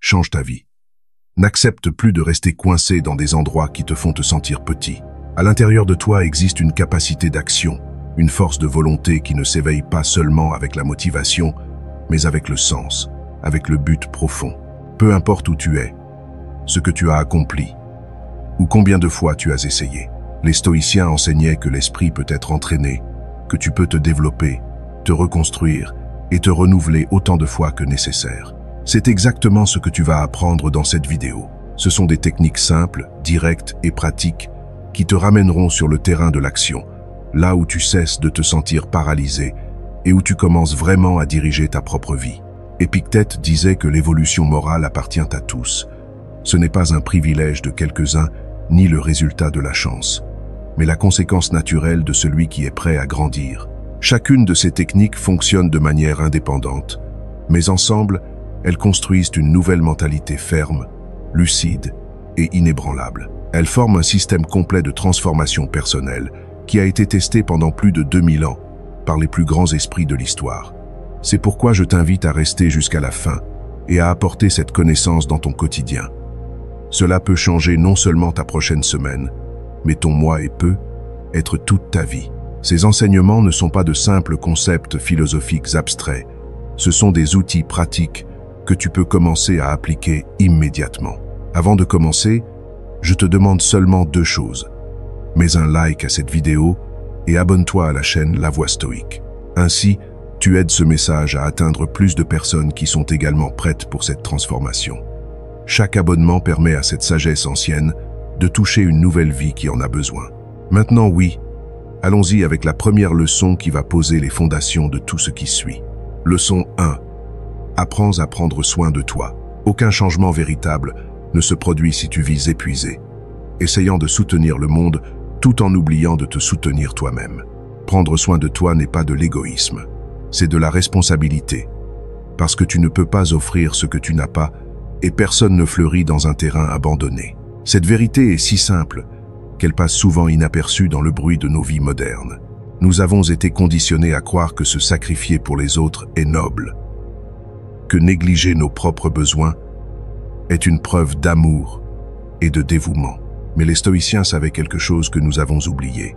change ta vie. N'accepte plus de rester coincé dans des endroits qui te font te sentir petit. À l'intérieur de toi existe une capacité d'action, une force de volonté qui ne s'éveille pas seulement avec la motivation, mais avec le sens, avec le but profond. Peu importe où tu es, ce que tu as accompli, ou combien de fois tu as essayé. Les stoïciens enseignaient que l'esprit peut être entraîné, que tu peux te développer, te reconstruire et te renouveler autant de fois que nécessaire. C'est exactement ce que tu vas apprendre dans cette vidéo. Ce sont des techniques simples, directes et pratiques qui te ramèneront sur le terrain de l'action, là où tu cesses de te sentir paralysé et où tu commences vraiment à diriger ta propre vie. Épictète disait que l'évolution morale appartient à tous. Ce n'est pas un privilège de quelques-uns, ni le résultat de la chance, mais la conséquence naturelle de celui qui est prêt à grandir. Chacune de ces techniques fonctionne de manière indépendante, mais ensemble, elles construisent une nouvelle mentalité ferme, lucide et inébranlable. Elles forment un système complet de transformation personnelle qui a été testé pendant plus de 2000 ans par les plus grands esprits de l'histoire. C'est pourquoi je t'invite à rester jusqu'à la fin et à apporter cette connaissance dans ton quotidien. Cela peut changer non seulement ta prochaine semaine, mais ton mois et peut être toute ta vie. Ces enseignements ne sont pas de simples concepts philosophiques abstraits, ce sont des outils pratiques que tu peux commencer à appliquer immédiatement. Avant de commencer, je te demande seulement 2 choses. Mets un like à cette vidéo et abonne-toi à la chaîne La Voix Stoïque. Ainsi, tu aides ce message à atteindre plus de personnes qui sont également prêtes pour cette transformation. Chaque abonnement permet à cette sagesse ancienne de toucher une nouvelle vie qui en a besoin. Maintenant, oui, allons-y avec la première leçon qui va poser les fondations de tout ce qui suit. Leçon 1. Apprends à prendre soin de toi. Aucun changement véritable ne se produit si tu vis épuisé, essayant de soutenir le monde tout en oubliant de te soutenir toi-même. Prendre soin de toi n'est pas de l'égoïsme, c'est de la responsabilité. Parce que tu ne peux pas offrir ce que tu n'as pas et personne ne fleurit dans un terrain abandonné. Cette vérité est si simple qu'elle passe souvent inaperçue dans le bruit de nos vies modernes. Nous avons été conditionnés à croire que se sacrifier pour les autres est noble, que négliger nos propres besoins est une preuve d'amour et de dévouement. Mais les stoïciens savaient quelque chose que nous avons oublié.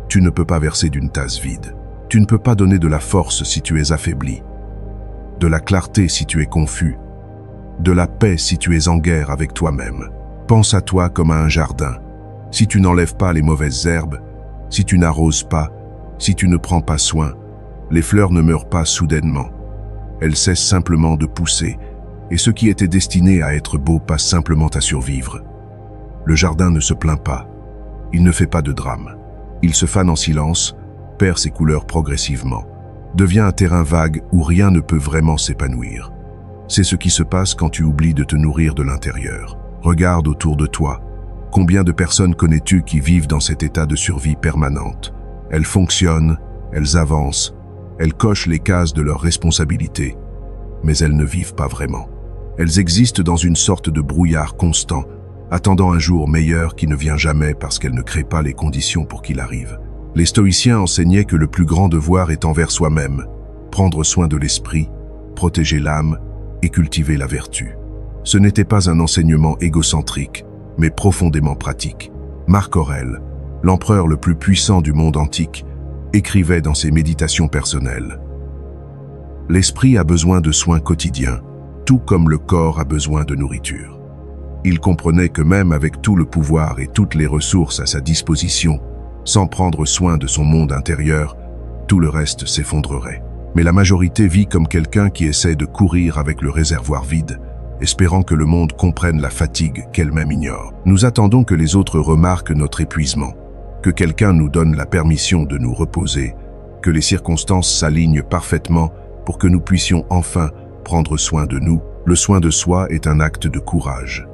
Tu ne peux pas verser d'une tasse vide. Tu ne peux pas donner de la force si tu es affaibli, de la clarté si tu es confus, de la paix si tu es en guerre avec toi-même. Pense à toi comme à un jardin. Si tu n'enlèves pas les mauvaises herbes, si tu n'arroses pas, si tu ne prends pas soin, les fleurs ne meurent pas soudainement. Elles cessent simplement de pousser, et ce qui était destiné à être beau passe simplement à survivre. Le jardin ne se plaint pas, il ne fait pas de drame. Il se fane en silence, perd ses couleurs progressivement, devient un terrain vague où rien ne peut vraiment s'épanouir. C'est ce qui se passe quand tu oublies de te nourrir de l'intérieur. Regarde autour de toi. Combien de personnes connais-tu qui vivent dans cet état de survie permanente? Elles fonctionnent, elles avancent, elles cochent les cases de leurs responsabilités, mais elles ne vivent pas vraiment. Elles existent dans une sorte de brouillard constant, attendant un jour meilleur qui ne vient jamais parce qu'elles ne créent pas les conditions pour qu'il arrive. Les stoïciens enseignaient que le plus grand devoir est envers soi-même, prendre soin de l'esprit, protéger l'âme et cultiver la vertu. Ce n'était pas un enseignement égocentrique, mais profondément pratique. Marc Aurèle, l'empereur le plus puissant du monde antique, écrivait dans ses méditations personnelles: « L'esprit a besoin de soins quotidiens, tout comme le corps a besoin de nourriture. » Il comprenait que même avec tout le pouvoir et toutes les ressources à sa disposition, sans prendre soin de son monde intérieur, tout le reste s'effondrerait. Mais la majorité vit comme quelqu'un qui essaie de courir avec le réservoir vide, espérant que le monde comprenne la fatigue qu'elle-même ignore. Nous attendons que les autres remarquent notre épuisement, que quelqu'un nous donne la permission de nous reposer, que les circonstances s'alignent parfaitement pour que nous puissions enfin prendre soin de nous. Le soin de soi est un acte de courage.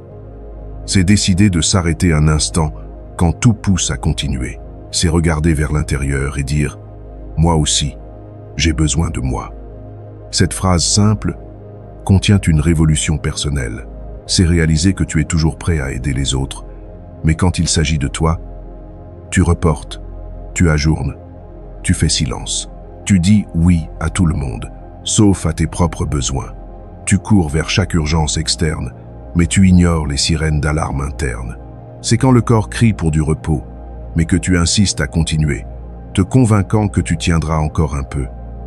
C'est décider de s'arrêter un instant quand tout pousse à continuer. C'est regarder vers l'intérieur et dire « Moi aussi, j'ai besoin de moi ». Cette phrase simple contient une révolution personnelle. C'est réaliser que tu es toujours prêt à aider les autres, mais quand il s'agit de toi, tu reportes, tu ajournes, tu fais silence. Tu dis oui à tout le monde, sauf à tes propres besoins. Tu cours vers chaque urgence externe, mais tu ignores les sirènes d'alarme interne. C'est quand le corps crie pour du repos, mais que tu insistes à continuer, te convainquant que tu tiendras encore un peu,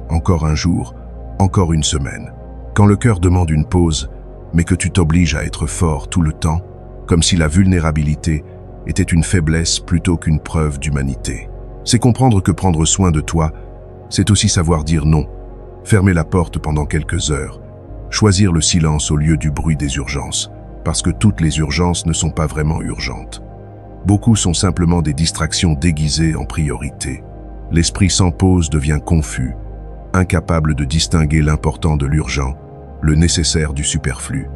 encore un jour, encore une semaine. Quand le cœur demande une pause, mais que tu t'obliges à être fort tout le temps, comme si la vulnérabilité était une faiblesse plutôt qu'une preuve d'humanité. C'est comprendre que prendre soin de toi, c'est aussi savoir dire non, fermer la porte pendant quelques heures, choisir le silence au lieu du bruit des urgences, parce que toutes les urgences ne sont pas vraiment urgentes. Beaucoup sont simplement des distractions déguisées en priorité. L'esprit sans pause devient confus, incapable de distinguer l'important de l'urgent, le nécessaire du superflu.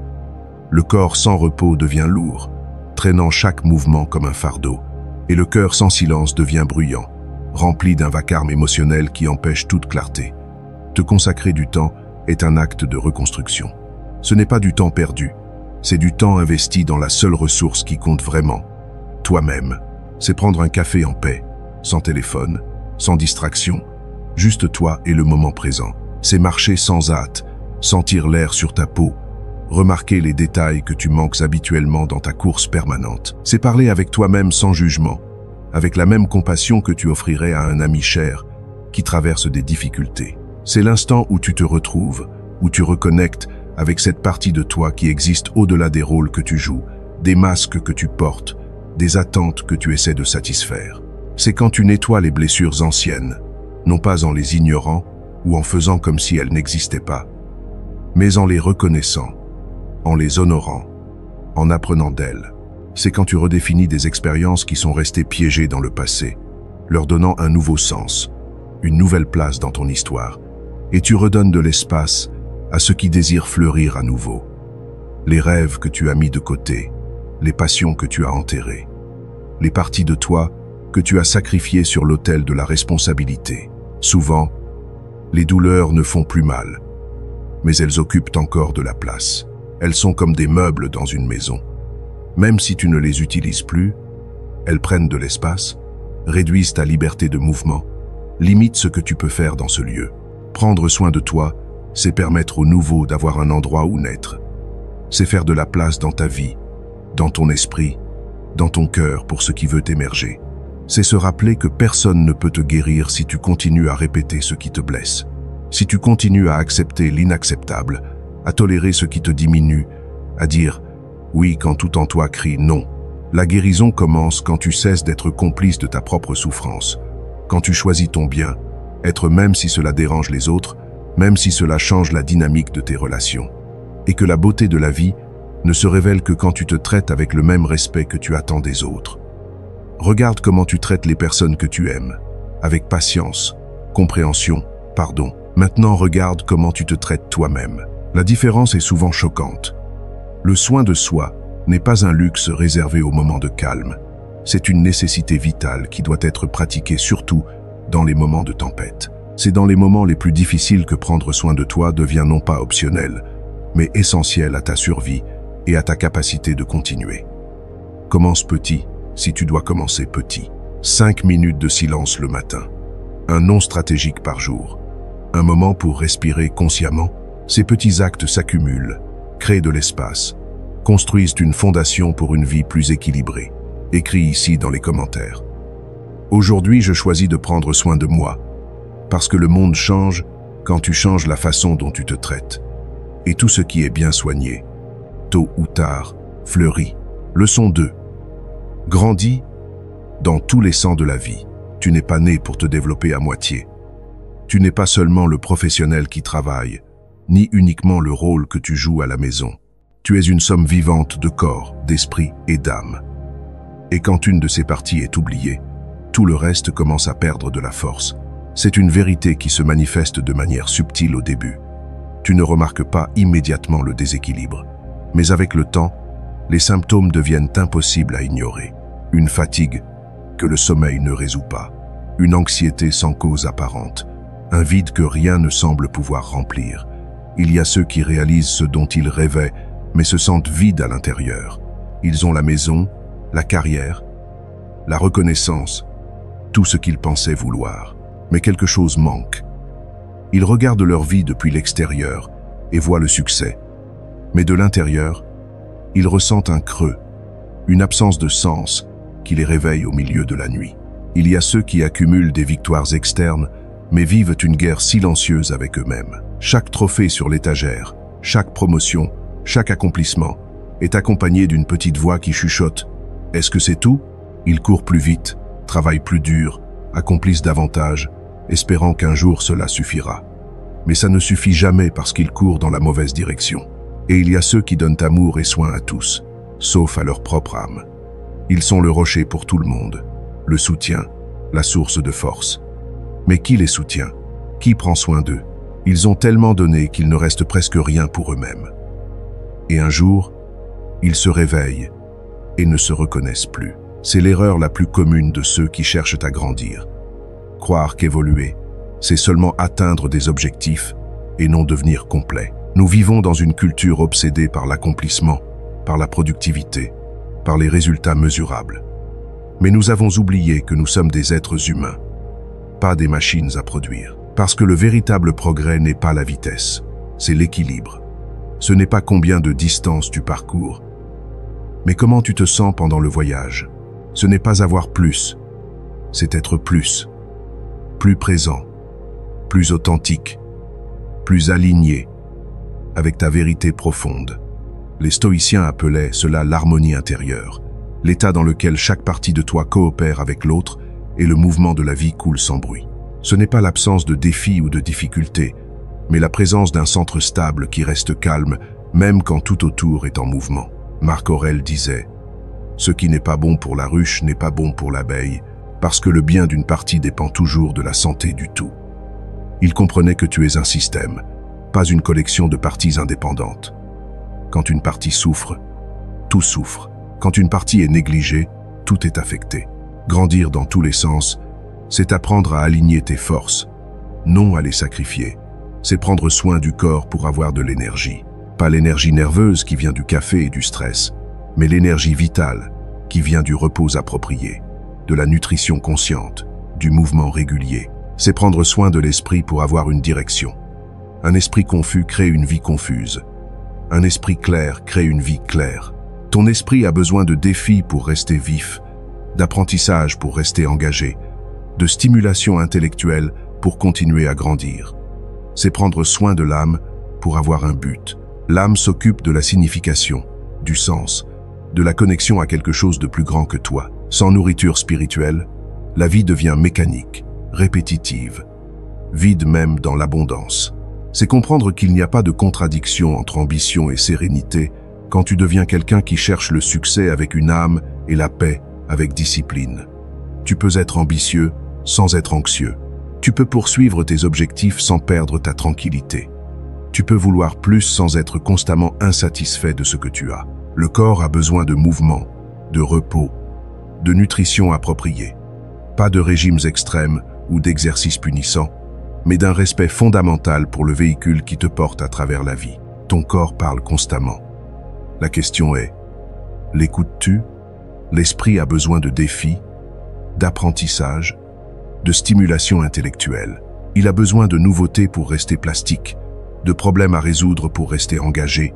Le corps sans repos devient lourd, traînant chaque mouvement comme un fardeau, et le cœur sans silence devient bruyant, rempli d'un vacarme émotionnel qui empêche toute clarté. Te consacrer du temps est un acte de reconstruction. Ce n'est pas du temps perdu, c'est du temps investi dans la seule ressource qui compte vraiment, toi-même. C'est prendre un café en paix, sans téléphone, sans distraction, juste toi et le moment présent. C'est marcher sans hâte, sentir l'air sur ta peau, remarquer les détails que tu manques habituellement dans ta course permanente. C'est parler avec toi-même sans jugement, avec la même compassion que tu offrirais à un ami cher qui traverse des difficultés. C'est l'instant où tu te retrouves, où tu reconnectes avec cette partie de toi qui existe au-delà des rôles que tu joues, des masques que tu portes, des attentes que tu essaies de satisfaire. C'est quand tu nettoies les blessures anciennes, non pas en les ignorant ou en faisant comme si elles n'existaient pas, mais en les reconnaissant, en les honorant, en apprenant d'elles. C'est quand tu redéfinis des expériences qui sont restées piégées dans le passé, leur donnant un nouveau sens, une nouvelle place dans ton histoire, et tu redonnes de l'espace à ceux qui désirent fleurir à nouveau. Les rêves que tu as mis de côté, les passions que tu as enterrées, les parties de toi que tu as sacrifiées sur l'autel de la responsabilité. Souvent, les douleurs ne font plus mal, mais elles occupent encore de la place. Elles sont comme des meubles dans une maison. Même si tu ne les utilises plus, elles prennent de l'espace, réduisent ta liberté de mouvement, limitent ce que tu peux faire dans ce lieu. Prendre soin de toi, c'est permettre au nouveau d'avoir un endroit où naître. C'est faire de la place dans ta vie, dans ton esprit, dans ton cœur pour ce qui veut émerger. C'est se rappeler que personne ne peut te guérir si tu continues à répéter ce qui te blesse. Si tu continues à accepter l'inacceptable, à tolérer ce qui te diminue, à dire « oui » quand tout en toi crie « non ». La guérison commence quand tu cesses d'être complice de ta propre souffrance, quand tu choisis ton bien, être même si cela dérange les autres, même si cela change la dynamique de tes relations. Et que la beauté de la vie ne se révèle que quand tu te traites avec le même respect que tu attends des autres. Regarde comment tu traites les personnes que tu aimes, avec patience, compréhension, pardon. Maintenant, regarde comment tu te traites toi-même. La différence est souvent choquante. Le soin de soi n'est pas un luxe réservé aux moments de calme. C'est une nécessité vitale qui doit être pratiquée surtout dans les moments de tempête. C'est dans les moments les plus difficiles que prendre soin de toi devient non pas optionnel, mais essentiel à ta survie et à ta capacité de continuer. Commence petit, si tu dois commencer petit. 5 minutes de silence le matin. Un non stratégique par jour. Un moment pour respirer consciemment. Ces petits actes s'accumulent, créent de l'espace, construisent une fondation pour une vie plus équilibrée. Écris ici dans les commentaires. Aujourd'hui, je choisis de prendre soin de moi, parce que le monde change quand tu changes la façon dont tu te traites. Et tout ce qui est bien soigné, tôt ou tard, fleurit. Leçon 2. Grandis dans tous les sens de la vie. Tu n'es pas né pour te développer à moitié. Tu n'es pas seulement le professionnel qui travaille, ni uniquement le rôle que tu joues à la maison. Tu es une somme vivante de corps, d'esprit et d'âme. Et quand une de ces parties est oubliée, tout le reste commence à perdre de la force. C'est une vérité qui se manifeste de manière subtile au début. Tu ne remarques pas immédiatement le déséquilibre. Mais avec le temps, les symptômes deviennent impossibles à ignorer. Une fatigue que le sommeil ne résout pas. Une anxiété sans cause apparente. Un vide que rien ne semble pouvoir remplir. Il y a ceux qui réalisent ce dont ils rêvaient, mais se sentent vides à l'intérieur. Ils ont la maison, la carrière, la reconnaissance, tout ce qu'ils pensaient vouloir. Mais quelque chose manque. Ils regardent leur vie depuis l'extérieur et voient le succès, Mais de l'intérieur, ils ressentent un creux, une absence de sens qui les réveille au milieu de la nuit. Il y a ceux qui accumulent des victoires externes, mais vivent une guerre silencieuse avec eux-mêmes. Chaque trophée sur l'étagère, chaque promotion, chaque accomplissement est accompagné d'une petite voix qui chuchote « Est-ce que c'est tout ?» Ils courent plus vite, travaillent plus dur, accomplissent davantage, espérant qu'un jour cela suffira. Mais ça ne suffit jamais parce qu'ils courent dans la mauvaise direction. Et il y a ceux qui donnent amour et soin à tous, sauf à leur propre âme. Ils sont le rocher pour tout le monde, le soutien, la source de force. Mais qui les soutient? Qui prend soin d'eux? Ils ont tellement donné qu'il ne reste presque rien pour eux-mêmes. Et un jour, ils se réveillent et ne se reconnaissent plus. C'est l'erreur la plus commune de ceux qui cherchent à grandir. Croire qu'évoluer, c'est seulement atteindre des objectifs et non devenir complet. Nous vivons dans une culture obsédée par l'accomplissement, par la productivité, par les résultats mesurables. Mais nous avons oublié que nous sommes des êtres humains, pas des machines à produire. Parce que le véritable progrès n'est pas la vitesse, c'est l'équilibre. Ce n'est pas combien de distance tu parcours, mais comment tu te sens pendant le voyage. Ce n'est pas avoir plus, c'est être plus présent, plus authentique, plus aligné avec ta vérité profonde. Les stoïciens appelaient cela l'harmonie intérieure, l'état dans lequel chaque partie de toi coopère avec l'autre et le mouvement de la vie coule sans bruit. Ce n'est pas l'absence de défis ou de difficultés, mais la présence d'un centre stable qui reste calme, même quand tout autour est en mouvement. Marc Aurèle disait « Ce qui n'est pas bon pour la ruche n'est pas bon pour l'abeille, parce que le bien d'une partie dépend toujours de la santé du tout. » Il comprenait que tu es un système, pas une collection de parties indépendantes. Quand une partie souffre, tout souffre. Quand une partie est négligée, tout est affecté. Grandir dans tous les sens, c'est apprendre à aligner tes forces, non à les sacrifier. C'est prendre soin du corps pour avoir de l'énergie. Pas l'énergie nerveuse qui vient du café et du stress, mais l'énergie vitale qui vient du repos approprié, de la nutrition consciente, du mouvement régulier. C'est prendre soin de l'esprit pour avoir une direction. Un esprit confus crée une vie confuse. Un esprit clair crée une vie claire. Ton esprit a besoin de défis pour rester vif, d'apprentissage pour rester engagé, de stimulation intellectuelle pour continuer à grandir. C'est prendre soin de l'âme pour avoir un but. L'âme s'occupe de la signification, du sens, de la connexion à quelque chose de plus grand que toi. Sans nourriture spirituelle, la vie devient mécanique, répétitive, vide même dans l'abondance. C'est comprendre qu'il n'y a pas de contradiction entre ambition et sérénité quand tu deviens quelqu'un qui cherche le succès avec une âme et la paix avec discipline. Tu peux être ambitieux sans être anxieux. Tu peux poursuivre tes objectifs sans perdre ta tranquillité. Tu peux vouloir plus sans être constamment insatisfait de ce que tu as. Le corps a besoin de mouvement, de repos, de nutrition appropriée. Pas de régimes extrêmes ou d'exercices punissants, mais d'un respect fondamental pour le véhicule qui te porte à travers la vie. Ton corps parle constamment. La question est, l'écoutes-tu? L'esprit a besoin de défis, d'apprentissage, de stimulation intellectuelle. Il a besoin de nouveautés pour rester plastique, de problèmes à résoudre pour rester engagé,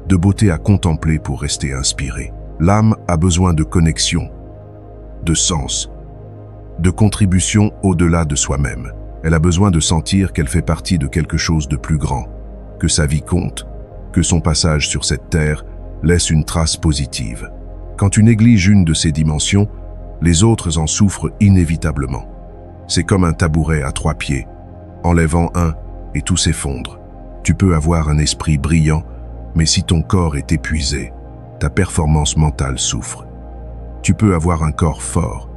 de beauté à contempler pour rester inspiré. L'âme a besoin de connexion, de sens, de contribution au-delà de soi-même. Elle a besoin de sentir qu'elle fait partie de quelque chose de plus grand, que sa vie compte, que son passage sur cette terre laisse une trace positive. Quand tu négliges une de ces dimensions, les autres en souffrent inévitablement. C'est comme un tabouret à 3 pieds. Enlèvant un, et tout s'effondre. Tu peux avoir un esprit brillant, mais si ton corps est épuisé, ta performance mentale souffre. Tu peux avoir un corps fort,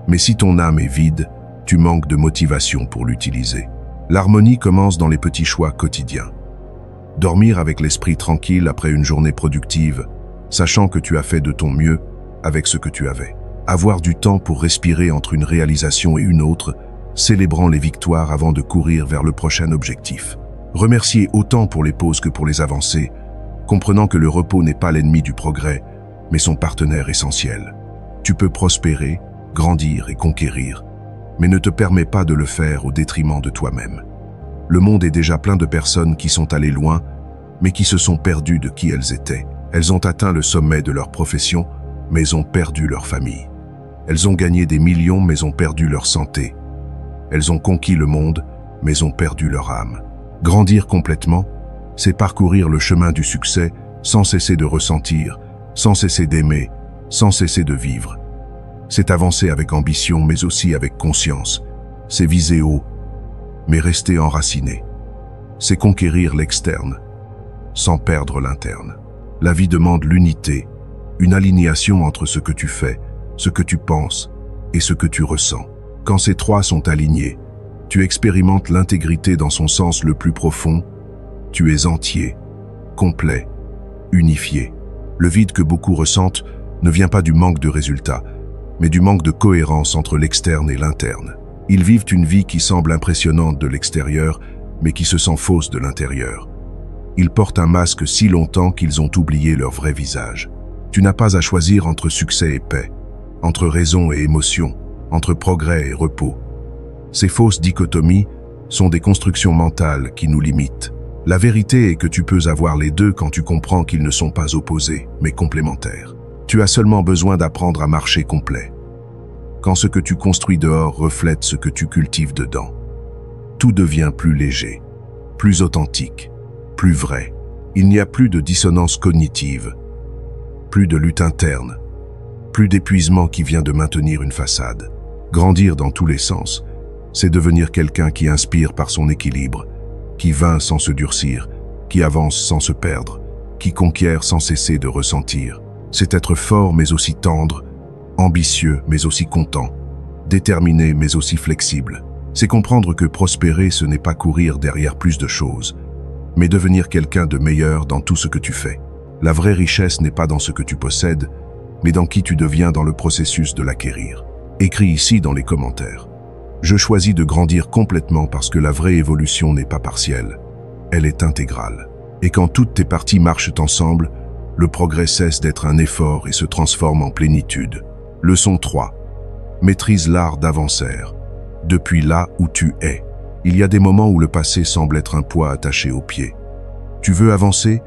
mais si ton âme est vide, tu manques de motivation pour l'utiliser. L'harmonie commence dans les petits choix quotidiens. Dormir avec l'esprit tranquille après une journée productive, sachant que tu as fait de ton mieux avec ce que tu avais. Avoir du temps pour respirer entre une réalisation et une autre, célébrant les victoires avant de courir vers le prochain objectif. Remercier autant pour les pauses que pour les avancées, comprenant que le repos n'est pas l'ennemi du progrès, mais son partenaire essentiel. Tu peux prospérer, grandir et conquérir, mais ne te permets pas de le faire au détriment de toi-même. Le monde est déjà plein de personnes qui sont allées loin, mais qui se sont perdues de qui elles étaient. Elles ont atteint le sommet de leur profession, mais ont perdu leur famille. Elles ont gagné des millions, mais ont perdu leur santé. Elles ont conquis le monde, mais ont perdu leur âme. Grandir complètement, c'est parcourir le chemin du succès sans cesser de ressentir, sans cesser d'aimer, sans cesser de vivre. C'est avancer avec ambition, mais aussi avec conscience. C'est viser haut, mais rester enraciné. C'est conquérir l'externe, sans perdre l'interne. La vie demande l'unité, une alignation entre ce que tu fais, ce que tu penses et ce que tu ressens. Quand ces trois sont alignés, tu expérimentes l'intégrité dans son sens le plus profond. Tu es entier, complet, unifié. Le vide que beaucoup ressentent ne vient pas du manque de résultats, mais du manque de cohérence entre l'externe et l'interne. Ils vivent une vie qui semble impressionnante de l'extérieur, mais qui se sent fausse de l'intérieur. Ils portent un masque si longtemps qu'ils ont oublié leur vrai visage. Tu n'as pas à choisir entre succès et paix, entre raison et émotion, entre progrès et repos. Ces fausses dichotomies sont des constructions mentales qui nous limitent. La vérité est que tu peux avoir les deux quand tu comprends qu'ils ne sont pas opposés, mais complémentaires. Tu as seulement besoin d'apprendre à marcher complet. Quand ce que tu construis dehors reflète ce que tu cultives dedans, tout devient plus léger, plus authentique, plus vrai. Il n'y a plus de dissonance cognitive, plus de lutte interne, plus d'épuisement qui vient de maintenir une façade. Grandir dans tous les sens, c'est devenir quelqu'un qui inspire par son équilibre, qui vainc sans se durcir, qui avance sans se perdre, qui conquiert sans cesser de ressentir. C'est être fort mais aussi tendre, ambitieux mais aussi content, déterminé mais aussi flexible. C'est comprendre que prospérer, ce n'est pas courir derrière plus de choses, mais devenir quelqu'un de meilleur dans tout ce que tu fais. La vraie richesse n'est pas dans ce que tu possèdes, mais dans qui tu deviens dans le processus de l'acquérir. Écris ici dans les commentaires. Je choisis de grandir complètement parce que la vraie évolution n'est pas partielle, elle est intégrale. Et quand toutes tes parties marchent ensemble, le progrès cesse d'être un effort et se transforme en plénitude. Leçon 3. Maîtrise l'art d'avancer. Depuis là où tu es, il y a des moments où le passé semble être un poids attaché aux pieds. Tu veux avancer,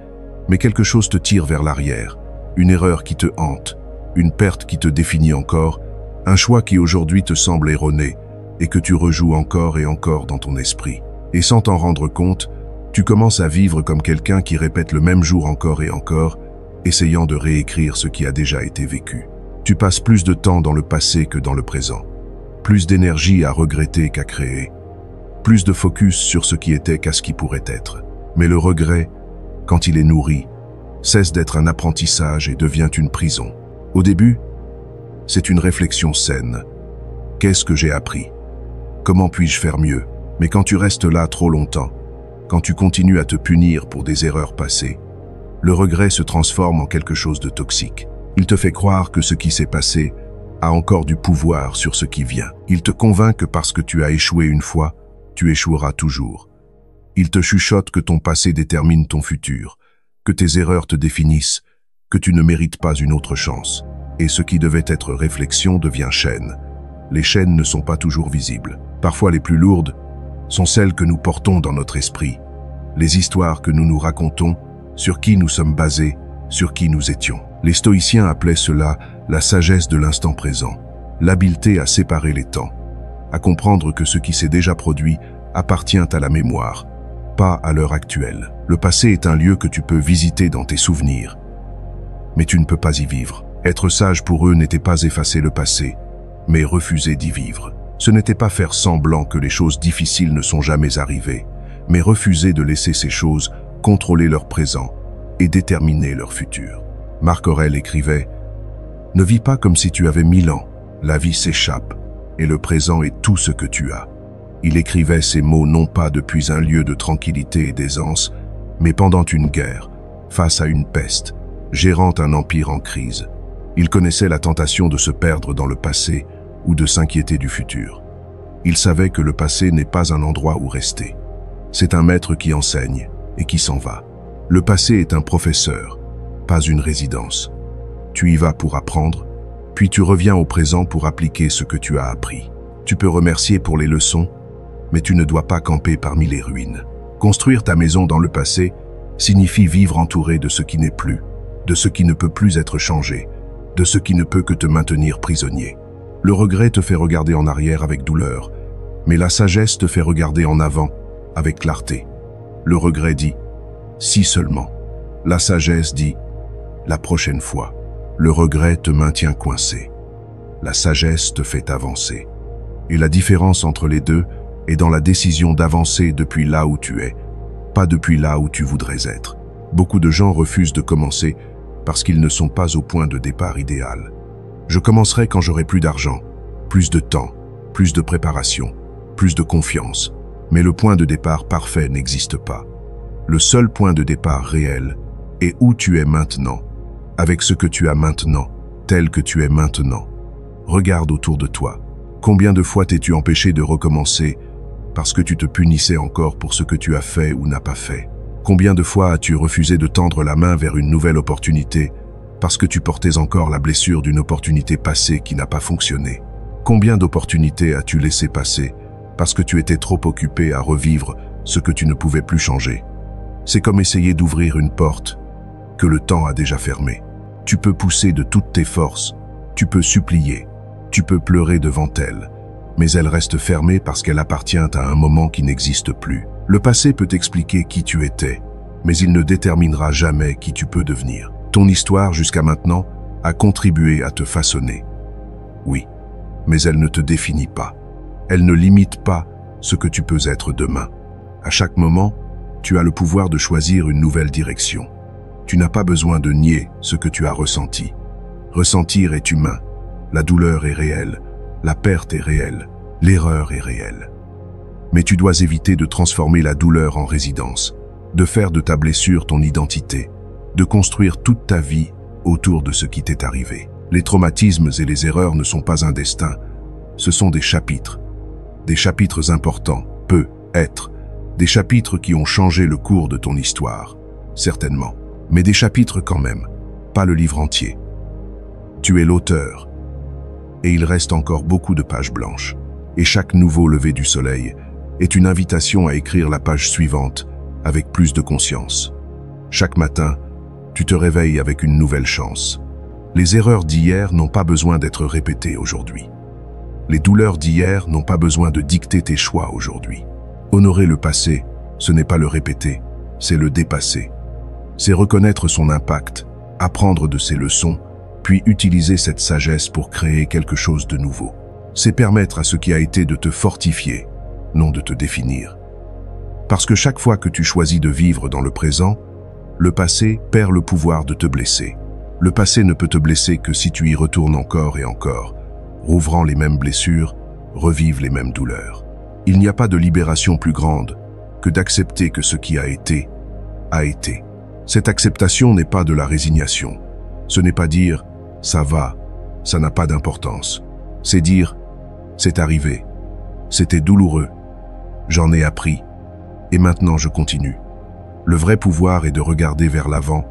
mais quelque chose te tire vers l'arrière, une erreur qui te hante, une perte qui te définit encore, un choix qui aujourd'hui te semble erroné et que tu rejoues encore et encore dans ton esprit. Et sans t'en rendre compte, tu commences à vivre comme quelqu'un qui répète le même jour encore et encore, essayant de réécrire ce qui a déjà été vécu. Tu passes plus de temps dans le passé que dans le présent, plus d'énergie à regretter qu'à créer, plus de focus sur ce qui était qu'à ce qui pourrait être. Mais le regret, quand il est nourri, cesse d'être un apprentissage et devient une prison. Au début, c'est une réflexion saine. Qu'est-ce que j'ai appris? Comment puis-je faire mieux? Mais quand tu restes là trop longtemps, quand tu continues à te punir pour des erreurs passées, le regret se transforme en quelque chose de toxique. Il te fait croire que ce qui s'est passé a encore du pouvoir sur ce qui vient. Il te convainc que parce que tu as échoué une fois, tu échoueras toujours. Il te chuchote que ton passé détermine ton futur, que tes erreurs te définissent, que tu ne mérites pas une autre chance. Et ce qui devait être réflexion devient chaîne. Les chaînes ne sont pas toujours visibles. Parfois les plus lourdes sont celles que nous portons dans notre esprit, les histoires que nous nous racontons, sur qui nous sommes basés, sur qui nous étions. Les stoïciens appelaient cela la sagesse de l'instant présent, l'habileté à séparer les temps, à comprendre que ce qui s'est déjà produit appartient à la mémoire, pas à l'heure actuelle. Le passé est un lieu que tu peux visiter dans tes souvenirs, mais tu ne peux pas y vivre. Être sage pour eux n'était pas effacer le passé, mais refuser d'y vivre. Ce n'était pas faire semblant que les choses difficiles ne sont jamais arrivées, mais refuser de laisser ces choses contrôler leur présent et déterminer leur futur. Marc Aurèle écrivait « Ne vis pas comme si tu avais 1000 ans, la vie s'échappe, et le présent est tout ce que tu as. » Il écrivait ces mots non pas depuis un lieu de tranquillité et d'aisance, mais pendant une guerre, face à une peste, gérant un empire en crise. Il connaissait la tentation de se perdre dans le passé ou de s'inquiéter du futur. Il savait que le passé n'est pas un endroit où rester. C'est un maître qui enseigne et qui s'en va. Le passé est un professeur, pas une résidence. Tu y vas pour apprendre, puis tu reviens au présent pour appliquer ce que tu as appris. Tu peux remercier pour les leçons, mais tu ne dois pas camper parmi les ruines. Construire ta maison dans le passé, signifie vivre entouré de ce qui n'est plus, de ce qui ne peut plus être changé, de ce qui ne peut que te maintenir prisonnier. Le regret te fait regarder en arrière avec douleur, mais la sagesse te fait regarder en avant avec clarté. Le regret dit « si seulement ». La sagesse dit « la prochaine fois ». Le regret te maintient coincé. La sagesse te fait avancer. Et la différence entre les deux est dans la décision d'avancer depuis là où tu es, pas depuis là où tu voudrais être. Beaucoup de gens refusent de commencer parce qu'ils ne sont pas au point de départ idéal. Je commencerai quand j'aurai plus d'argent, plus de temps, plus de préparation, plus de confiance. Mais le point de départ parfait n'existe pas. Le seul point de départ réel est où tu es maintenant, avec ce que tu as maintenant, tel que tu es maintenant. Regarde autour de toi. Combien de fois t'es-tu empêché de recommencer parce que tu te punissais encore pour ce que tu as fait ou n'as pas fait? Combien de fois as-tu refusé de tendre la main vers une nouvelle opportunité parce que tu portais encore la blessure d'une opportunité passée qui n'a pas fonctionné? Combien d'opportunités as-tu laissé passer parce que tu étais trop occupé à revivre ce que tu ne pouvais plus changer? C'est comme essayer d'ouvrir une porte que le temps a déjà fermée. Tu peux pousser de toutes tes forces, tu peux supplier, tu peux pleurer devant elle, mais elle reste fermée parce qu'elle appartient à un moment qui n'existe plus. Le passé peut expliquer qui tu étais, mais il ne déterminera jamais qui tu peux devenir. Ton histoire jusqu'à maintenant a contribué à te façonner. Oui, mais elle ne te définit pas. Elle ne limite pas ce que tu peux être demain. À chaque moment, tu as le pouvoir de choisir une nouvelle direction. Tu n'as pas besoin de nier ce que tu as ressenti. Ressentir est humain. La douleur est réelle. La perte est réelle. L'erreur est réelle. Mais tu dois éviter de transformer la douleur en résidence, de faire de ta blessure ton identité, de construire toute ta vie autour de ce qui t'est arrivé. Les traumatismes et les erreurs ne sont pas un destin, ce sont des chapitres importants, peut-être, des chapitres qui ont changé le cours de ton histoire, certainement, mais des chapitres quand même, pas le livre entier. Tu es l'auteur, et il reste encore beaucoup de pages blanches, et chaque nouveau lever du soleil est une invitation à écrire la page suivante avec plus de conscience. Chaque matin, tu te réveilles avec une nouvelle chance. Les erreurs d'hier n'ont pas besoin d'être répétées aujourd'hui. Les douleurs d'hier n'ont pas besoin de dicter tes choix aujourd'hui. Honorer le passé, ce n'est pas le répéter, c'est le dépasser. C'est reconnaître son impact, apprendre de ses leçons, puis utiliser cette sagesse pour créer quelque chose de nouveau. C'est permettre à ce qui a été de te fortifier, non de te définir. Parce que chaque fois que tu choisis de vivre dans le présent, le passé perd le pouvoir de te blesser. Le passé ne peut te blesser que si tu y retournes encore et encore, rouvrant les mêmes blessures, revive les mêmes douleurs. Il n'y a pas de libération plus grande que d'accepter que ce qui a été, a été. Cette acceptation n'est pas de la résignation. Ce n'est pas dire « ça va, ça n'a pas d'importance ». C'est dire « c'est arrivé, c'était douloureux, j'en ai appris, et maintenant je continue ». Le vrai pouvoir est de regarder vers l'avant,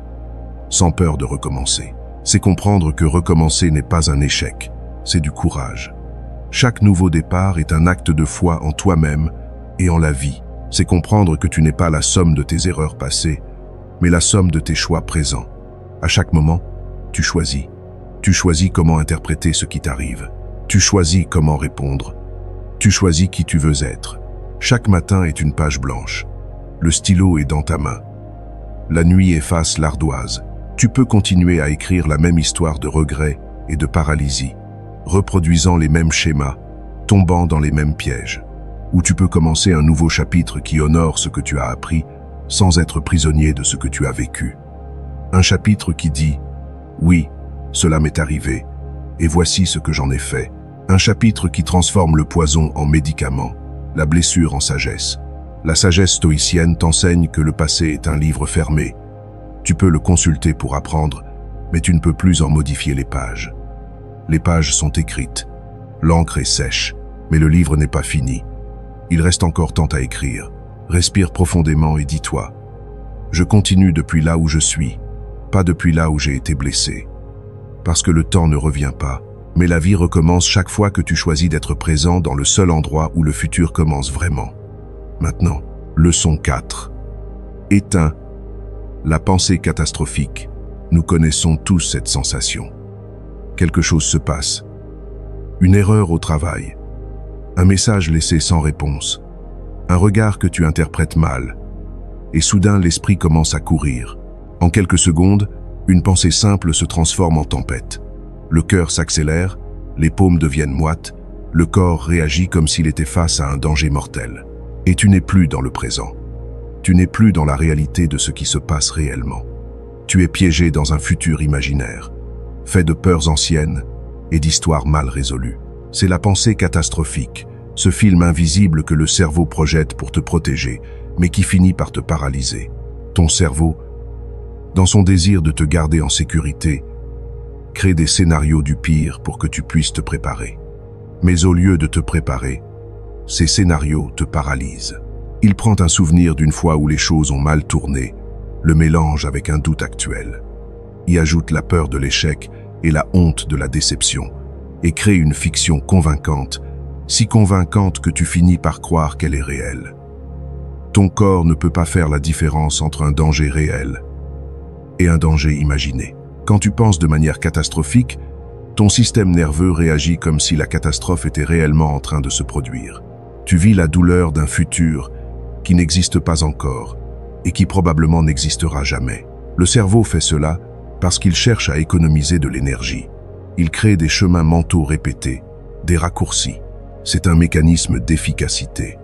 sans peur de recommencer. C'est comprendre que recommencer n'est pas un échec, c'est du courage. Chaque nouveau départ est un acte de foi en toi-même et en la vie. C'est comprendre que tu n'es pas la somme de tes erreurs passées, mais la somme de tes choix présents. À chaque moment, tu choisis. Tu choisis comment interpréter ce qui t'arrive. Tu choisis comment répondre. Tu choisis qui tu veux être. Chaque matin est une page blanche. Le stylo est dans ta main. La nuit efface l'ardoise. Tu peux continuer à écrire la même histoire de regret et de paralysie, reproduisant les mêmes schémas, tombant dans les mêmes pièges. Ou tu peux commencer un nouveau chapitre qui honore ce que tu as appris, sans être prisonnier de ce que tu as vécu. Un chapitre qui dit « Oui, cela m'est arrivé, et voici ce que j'en ai fait ». Un chapitre qui transforme le poison en médicament, la blessure en sagesse. La sagesse stoïcienne t'enseigne que le passé est un livre fermé. Tu peux le consulter pour apprendre, mais tu ne peux plus en modifier les pages. Les pages sont écrites, l'encre est sèche, mais le livre n'est pas fini. Il reste encore tant à écrire. Respire profondément et dis-toi « Je continue depuis là où je suis, pas depuis là où j'ai été blessé. » Parce que le temps ne revient pas, mais la vie recommence chaque fois que tu choisis d'être présent dans le seul endroit où le futur commence vraiment. Maintenant, leçon 4. Éteins La pensée catastrophique. Nous connaissons tous cette sensation. Quelque chose se passe. Une erreur au travail. Un message laissé sans réponse. Un regard que tu interprètes mal. Et soudain, l'esprit commence à courir. En quelques secondes, une pensée simple se transforme en tempête. Le cœur s'accélère, les paumes deviennent moites, le corps réagit comme s'il était face à un danger mortel. Et tu n'es plus dans le présent. Tu n'es plus dans la réalité de ce qui se passe réellement. Tu es piégé dans un futur imaginaire, fait de peurs anciennes et d'histoires mal résolues. C'est la pensée catastrophique, ce film invisible que le cerveau projette pour te protéger, mais qui finit par te paralyser. Ton cerveau, dans son désir de te garder en sécurité, crée des scénarios du pire pour que tu puisses te préparer. Mais au lieu de te préparer, ces scénarios te paralysent. Il prend un souvenir d'une fois où les choses ont mal tourné, le mélange avec un doute actuel, y ajoute la peur de l'échec et la honte de la déception, et crée une fiction convaincante, si convaincante que tu finis par croire qu'elle est réelle. Ton corps ne peut pas faire la différence entre un danger réel et un danger imaginé. Quand tu penses de manière catastrophique, ton système nerveux réagit comme si la catastrophe était réellement en train de se produire. Tu vis la douleur d'un futur qui n'existe pas encore et qui probablement n'existera jamais. Le cerveau fait cela parce qu'il cherche à économiser de l'énergie. Il crée des chemins mentaux répétés, des raccourcis. C'est un mécanisme d'efficacité.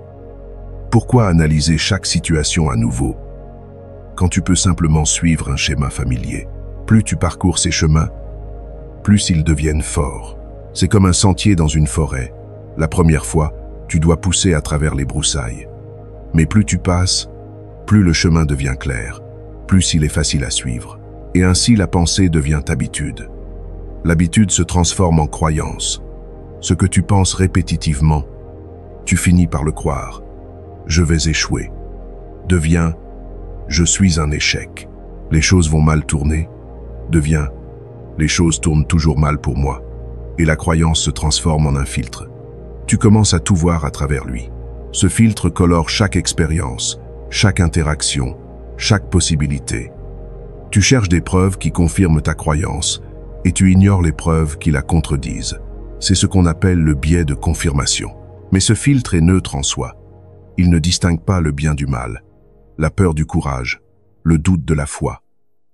Pourquoi analyser chaque situation à nouveau quand tu peux simplement suivre un schéma familier? Plus tu parcours ces chemins, plus ils deviennent forts. C'est comme un sentier dans une forêt. La première fois, tu dois pousser à travers les broussailles. Mais plus tu passes, plus le chemin devient clair, plus il est facile à suivre. Et ainsi la pensée devient habitude. L'habitude se transforme en croyance. Ce que tu penses répétitivement, tu finis par le croire. Je vais échouer. Devient je suis un échec. Les choses vont mal tourner. Devient les choses tournent toujours mal pour moi. Et la croyance se transforme en un filtre. Tu commences à tout voir à travers lui. Ce filtre colore chaque expérience, chaque interaction, chaque possibilité. Tu cherches des preuves qui confirment ta croyance et tu ignores les preuves qui la contredisent. C'est ce qu'on appelle le biais de confirmation. Mais ce filtre est neutre en soi. Il ne distingue pas le bien du mal, la peur du courage, le doute de la foi.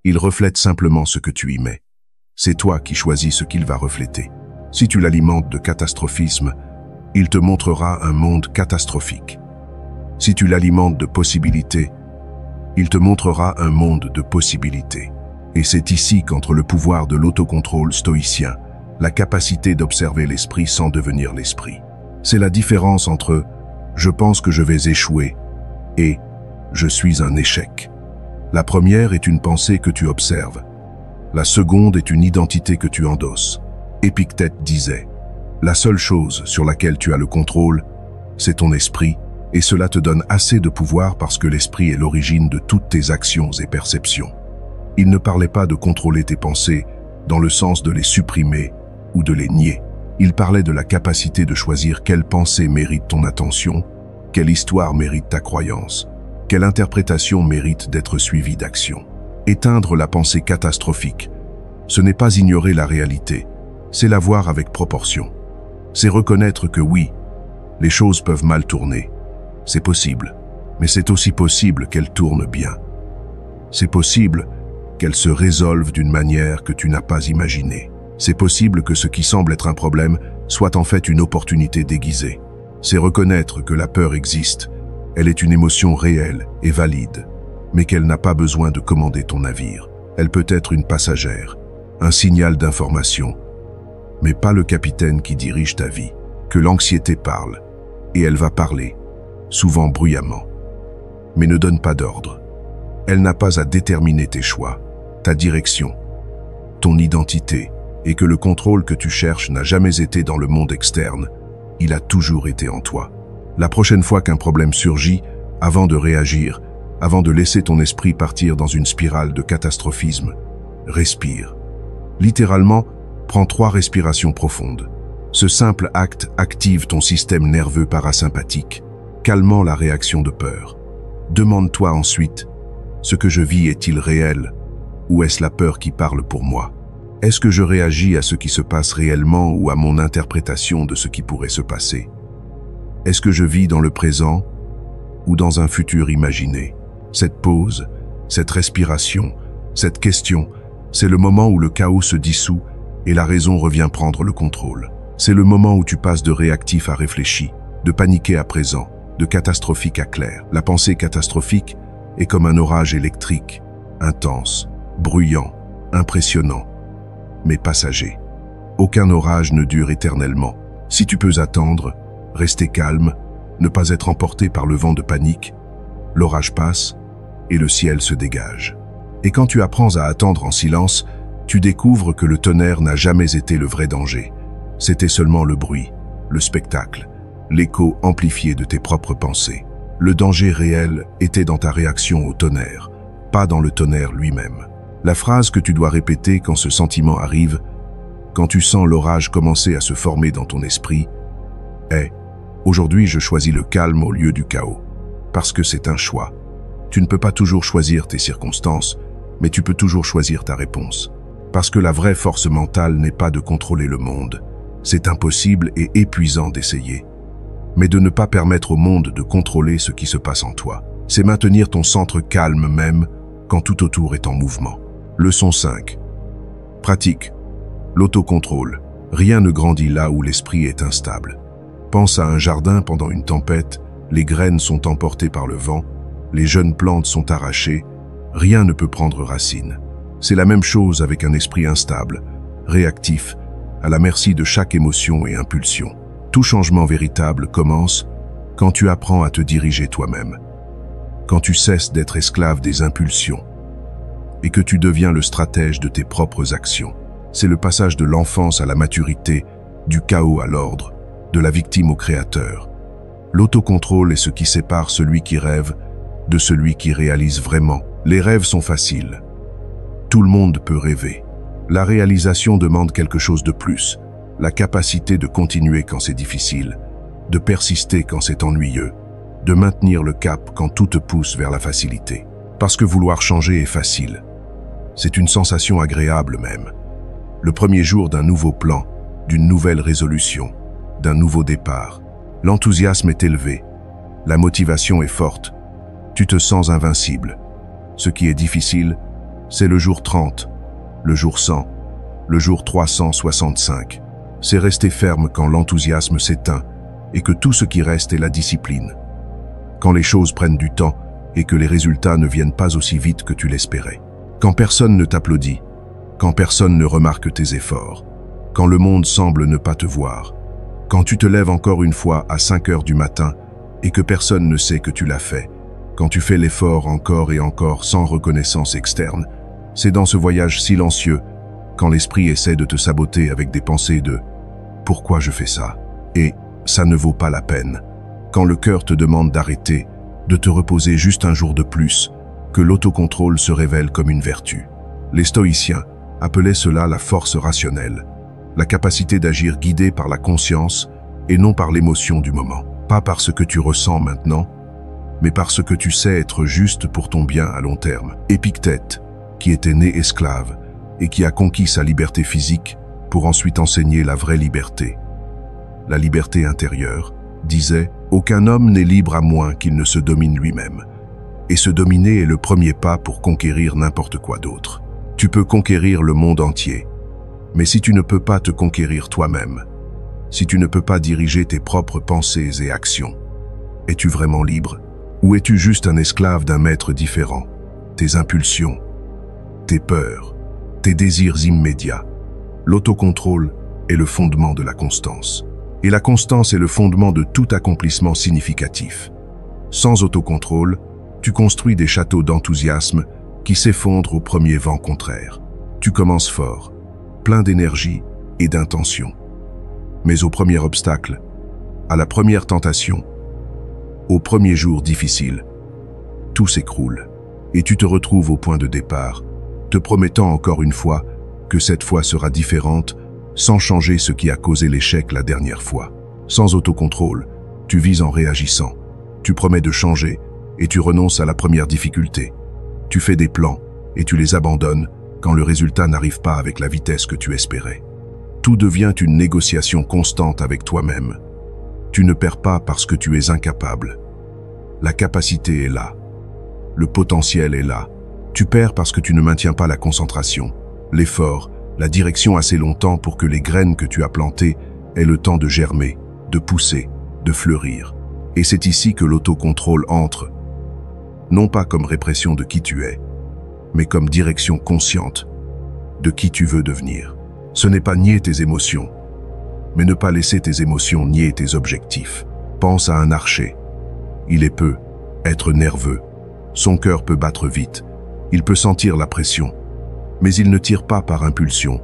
Il reflète simplement ce que tu y mets. C'est toi qui choisis ce qu'il va refléter. Si tu l'alimentes de catastrophisme, il te montrera un monde catastrophique. Si tu l'alimentes de possibilités, il te montrera un monde de possibilités. Et c'est ici qu'entre le pouvoir de l'autocontrôle stoïcien, la capacité d'observer l'esprit sans devenir l'esprit. C'est la différence entre « je pense que je vais échouer » et « je suis un échec ». La première est une pensée que tu observes. La seconde est une identité que tu endosses. Épictète disait « La seule chose sur laquelle tu as le contrôle, c'est ton esprit, et cela te donne assez de pouvoir parce que l'esprit est l'origine de toutes tes actions et perceptions. » Il ne parlait pas de contrôler tes pensées dans le sens de les supprimer ou de les nier. Il parlait de la capacité de choisir quelle pensée mérite ton attention, quelle histoire mérite ta croyance, quelle interprétation mérite d'être suivie d'action. Éteindre la pensée catastrophique, ce n'est pas ignorer la réalité, c'est la voir avec proportion. C'est reconnaître que oui, les choses peuvent mal tourner. C'est possible, mais c'est aussi possible qu'elles tournent bien. C'est possible qu'elles se résolvent d'une manière que tu n'as pas imaginée. C'est possible que ce qui semble être un problème soit en fait une opportunité déguisée. C'est reconnaître que la peur existe, elle est une émotion réelle et valide, mais qu'elle n'a pas besoin de commander ton navire. Elle peut être une passagère, un signal d'information, mais pas le capitaine qui dirige ta vie. Que l'anxiété parle, et elle va parler, souvent bruyamment. Mais ne donne pas d'ordre. Elle n'a pas à déterminer tes choix, ta direction, ton identité, et que le contrôle que tu cherches n'a jamais été dans le monde externe, il a toujours été en toi. La prochaine fois qu'un problème surgit, avant de réagir, avant de laisser ton esprit partir dans une spirale de catastrophisme, respire. Littéralement, prends 3 respirations profondes. Ce simple acte active ton système nerveux parasympathique, calmant la réaction de peur. Demande-toi ensuite, Ce que je vis est-il réel? Ou est-ce la peur qui parle pour moi? Est-ce que je réagis à ce qui se passe réellement ou à mon interprétation de ce qui pourrait se passer? Est-ce que je vis dans le présent ou dans un futur imaginé? Cette pause, cette respiration, cette question, c'est le moment où le chaos se dissout et la raison revient prendre le contrôle. C'est le moment où tu passes de réactif à réfléchi, de paniqué à présent, de catastrophique à clair. La pensée catastrophique est comme un orage électrique, intense, bruyant, impressionnant, mais passager. Aucun orage ne dure éternellement. Si tu peux attendre, rester calme, ne pas être emporté par le vent de panique, l'orage passe et le ciel se dégage. Et quand tu apprends à attendre en silence, tu découvres que le tonnerre n'a jamais été le vrai danger. C'était seulement le bruit, le spectacle, l'écho amplifié de tes propres pensées. Le danger réel était dans ta réaction au tonnerre, pas dans le tonnerre lui-même. La phrase que tu dois répéter quand ce sentiment arrive, quand tu sens l'orage commencer à se former dans ton esprit, est « Aujourd'hui, je choisis le calme au lieu du chaos. » Parce que c'est un choix. Tu ne peux pas toujours choisir tes circonstances, mais tu peux toujours choisir ta réponse. Parce que la vraie force mentale n'est pas de contrôler le monde. C'est impossible et épuisant d'essayer. Mais de ne pas permettre au monde de contrôler ce qui se passe en toi. C'est maintenir ton centre calme même quand tout autour est en mouvement. Leçon 5. Pratique. L'autocontrôle. Rien ne grandit là où l'esprit est instable. Pense à un jardin pendant une tempête, les graines sont emportées par le vent, les jeunes plantes sont arrachées, rien ne peut prendre racine. C'est la même chose avec un esprit instable, réactif, à la merci de chaque émotion et impulsion. Tout changement véritable commence quand tu apprends à te diriger toi-même, quand tu cesses d'être esclave des impulsions et que tu deviens le stratège de tes propres actions. C'est le passage de l'enfance à la maturité, du chaos à l'ordre, de la victime au créateur. L'autocontrôle est ce qui sépare celui qui rêve de celui qui réalise vraiment. Les rêves sont faciles. Tout le monde peut rêver. La réalisation demande quelque chose de plus, la capacité de continuer quand c'est difficile, de persister quand c'est ennuyeux, de maintenir le cap quand tout te pousse vers la facilité. Parce que vouloir changer est facile. C'est une sensation agréable même. Le premier jour d'un nouveau plan, d'une nouvelle résolution, d'un nouveau départ, l'enthousiasme est élevé, la motivation est forte, tu te sens invincible. Ce qui est difficile, c'est le jour 30, le jour 100, le jour 365. C'est rester ferme quand l'enthousiasme s'éteint et que tout ce qui reste est la discipline. Quand les choses prennent du temps et que les résultats ne viennent pas aussi vite que tu l'espérais. Quand personne ne t'applaudit, quand personne ne remarque tes efforts, quand le monde semble ne pas te voir, quand tu te lèves encore une fois à 5 heures du matin et que personne ne sait que tu l'as fait, quand tu fais l'effort encore et encore sans reconnaissance externe, c'est dans ce voyage silencieux, quand l'esprit essaie de te saboter avec des pensées de « Pourquoi je fais ça ?» et « Ça ne vaut pas la peine », quand le cœur te demande d'arrêter, de te reposer juste un jour de plus, que l'autocontrôle se révèle comme une vertu. Les stoïciens appelaient cela la force rationnelle, la capacité d'agir guidée par la conscience et non par l'émotion du moment. Pas par ce que tu ressens maintenant, mais parce que tu sais être juste pour ton bien à long terme. Épictète, qui était né esclave et qui a conquis sa liberté physique pour ensuite enseigner la vraie liberté. La liberté intérieure, disait « Aucun homme n'est libre à moins qu'il ne se domine lui-même. » Et se dominer est le premier pas pour conquérir n'importe quoi d'autre. Tu peux conquérir le monde entier, mais si tu ne peux pas te conquérir toi-même, si tu ne peux pas diriger tes propres pensées et actions, es-tu vraiment libre? Ou es-tu juste un esclave d'un maître différent? Tes impulsions, tes peurs, tes désirs immédiats. L'autocontrôle est le fondement de la constance. Et la constance est le fondement de tout accomplissement significatif. Sans autocontrôle, tu construis des châteaux d'enthousiasme qui s'effondrent au premier vent contraire. Tu commences fort, plein d'énergie et d'intention. Mais au premier obstacle, à la première tentation, au premier jour difficile, tout s'écroule et tu te retrouves au point de départ, te promettant encore une fois que cette fois sera différente sans changer ce qui a causé l'échec la dernière fois. Sans autocontrôle, tu vis en réagissant. Tu promets de changer et tu renonces à la première difficulté. Tu fais des plans et tu les abandonnes quand le résultat n'arrive pas avec la vitesse que tu espérais. Tout devient une négociation constante avec toi-même. Tu ne perds pas parce que tu es incapable. La capacité est là. Le potentiel est là. Tu perds parce que tu ne maintiens pas la concentration, l'effort, la direction assez longtemps pour que les graines que tu as plantées aient le temps de germer, de pousser, de fleurir. Et c'est ici que l'autocontrôle entre, non pas comme répression de qui tu es, mais comme direction consciente de qui tu veux devenir. Ce n'est pas nier tes émotions, mais ne pas laisser tes émotions nier tes objectifs. Pense à un archer. Il peut être nerveux, son cœur peut battre vite, il peut sentir la pression, mais il ne tire pas par impulsion.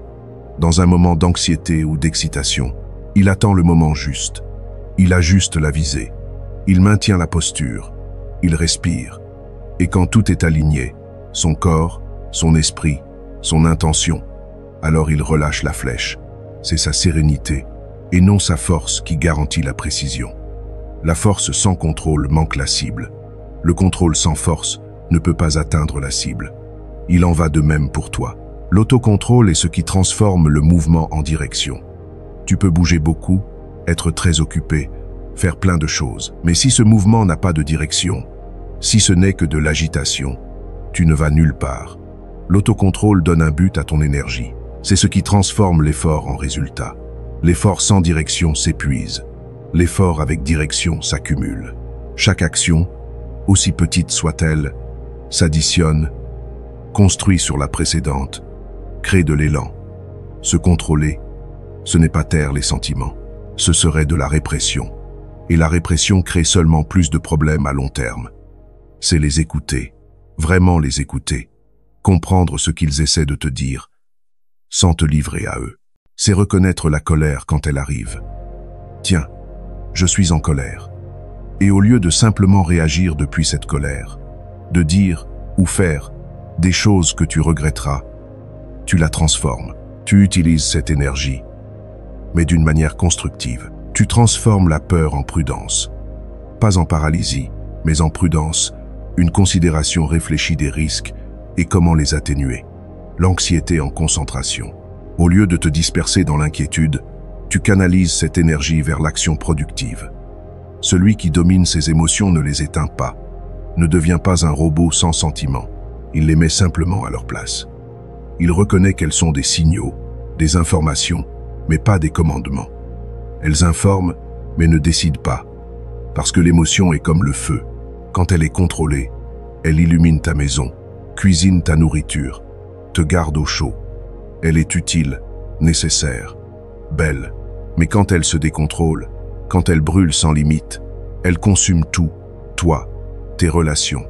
Dans un moment d'anxiété ou d'excitation, il attend le moment juste. Il ajuste la visée, il maintient la posture, il respire. Et quand tout est aligné, son corps, son esprit, son intention, alors il relâche la flèche. C'est sa sérénité, et non sa force qui garantit la précision. La force sans contrôle manque la cible. Le contrôle sans force ne peut pas atteindre la cible. Il en va de même pour toi. L'autocontrôle est ce qui transforme le mouvement en direction. Tu peux bouger beaucoup, être très occupé, faire plein de choses. Mais si ce mouvement n'a pas de direction, si ce n'est que de l'agitation, tu ne vas nulle part. L'autocontrôle donne un but à ton énergie. C'est ce qui transforme l'effort en résultat. L'effort sans direction s'épuise. L'effort avec direction s'accumule. Chaque action, aussi petite soit-elle, s'additionne, construit sur la précédente, crée de l'élan. Se contrôler, ce n'est pas taire les sentiments, ce serait de la répression. Et la répression crée seulement plus de problèmes à long terme. C'est les écouter, vraiment les écouter, comprendre ce qu'ils essaient de te dire, sans te livrer à eux. C'est reconnaître la colère quand elle arrive. Tiens, je suis en colère. Et au lieu de simplement réagir depuis cette colère, de dire ou faire des choses que tu regretteras, tu la transformes. Tu utilises cette énergie, mais d'une manière constructive. Tu transformes la peur en prudence. Pas en paralysie, mais en prudence, une considération réfléchie des risques et comment les atténuer. L'anxiété en concentration. Au lieu de te disperser dans l'inquiétude, tu canalises cette énergie vers l'action productive. Celui qui domine ses émotions ne les éteint pas, ne devient pas un robot sans sentiment. Il les met simplement à leur place. Il reconnaît qu'elles sont des signaux, des informations, mais pas des commandements. Elles informent, mais ne décident pas. Parce que l'émotion est comme le feu. Quand elle est contrôlée, elle illumine ta maison, cuisine ta nourriture, te garde au chaud. Elle est utile, nécessaire, belle. Mais quand elle se décontrôle, quand elle brûle sans limite, elle consume tout, toi, tes relations,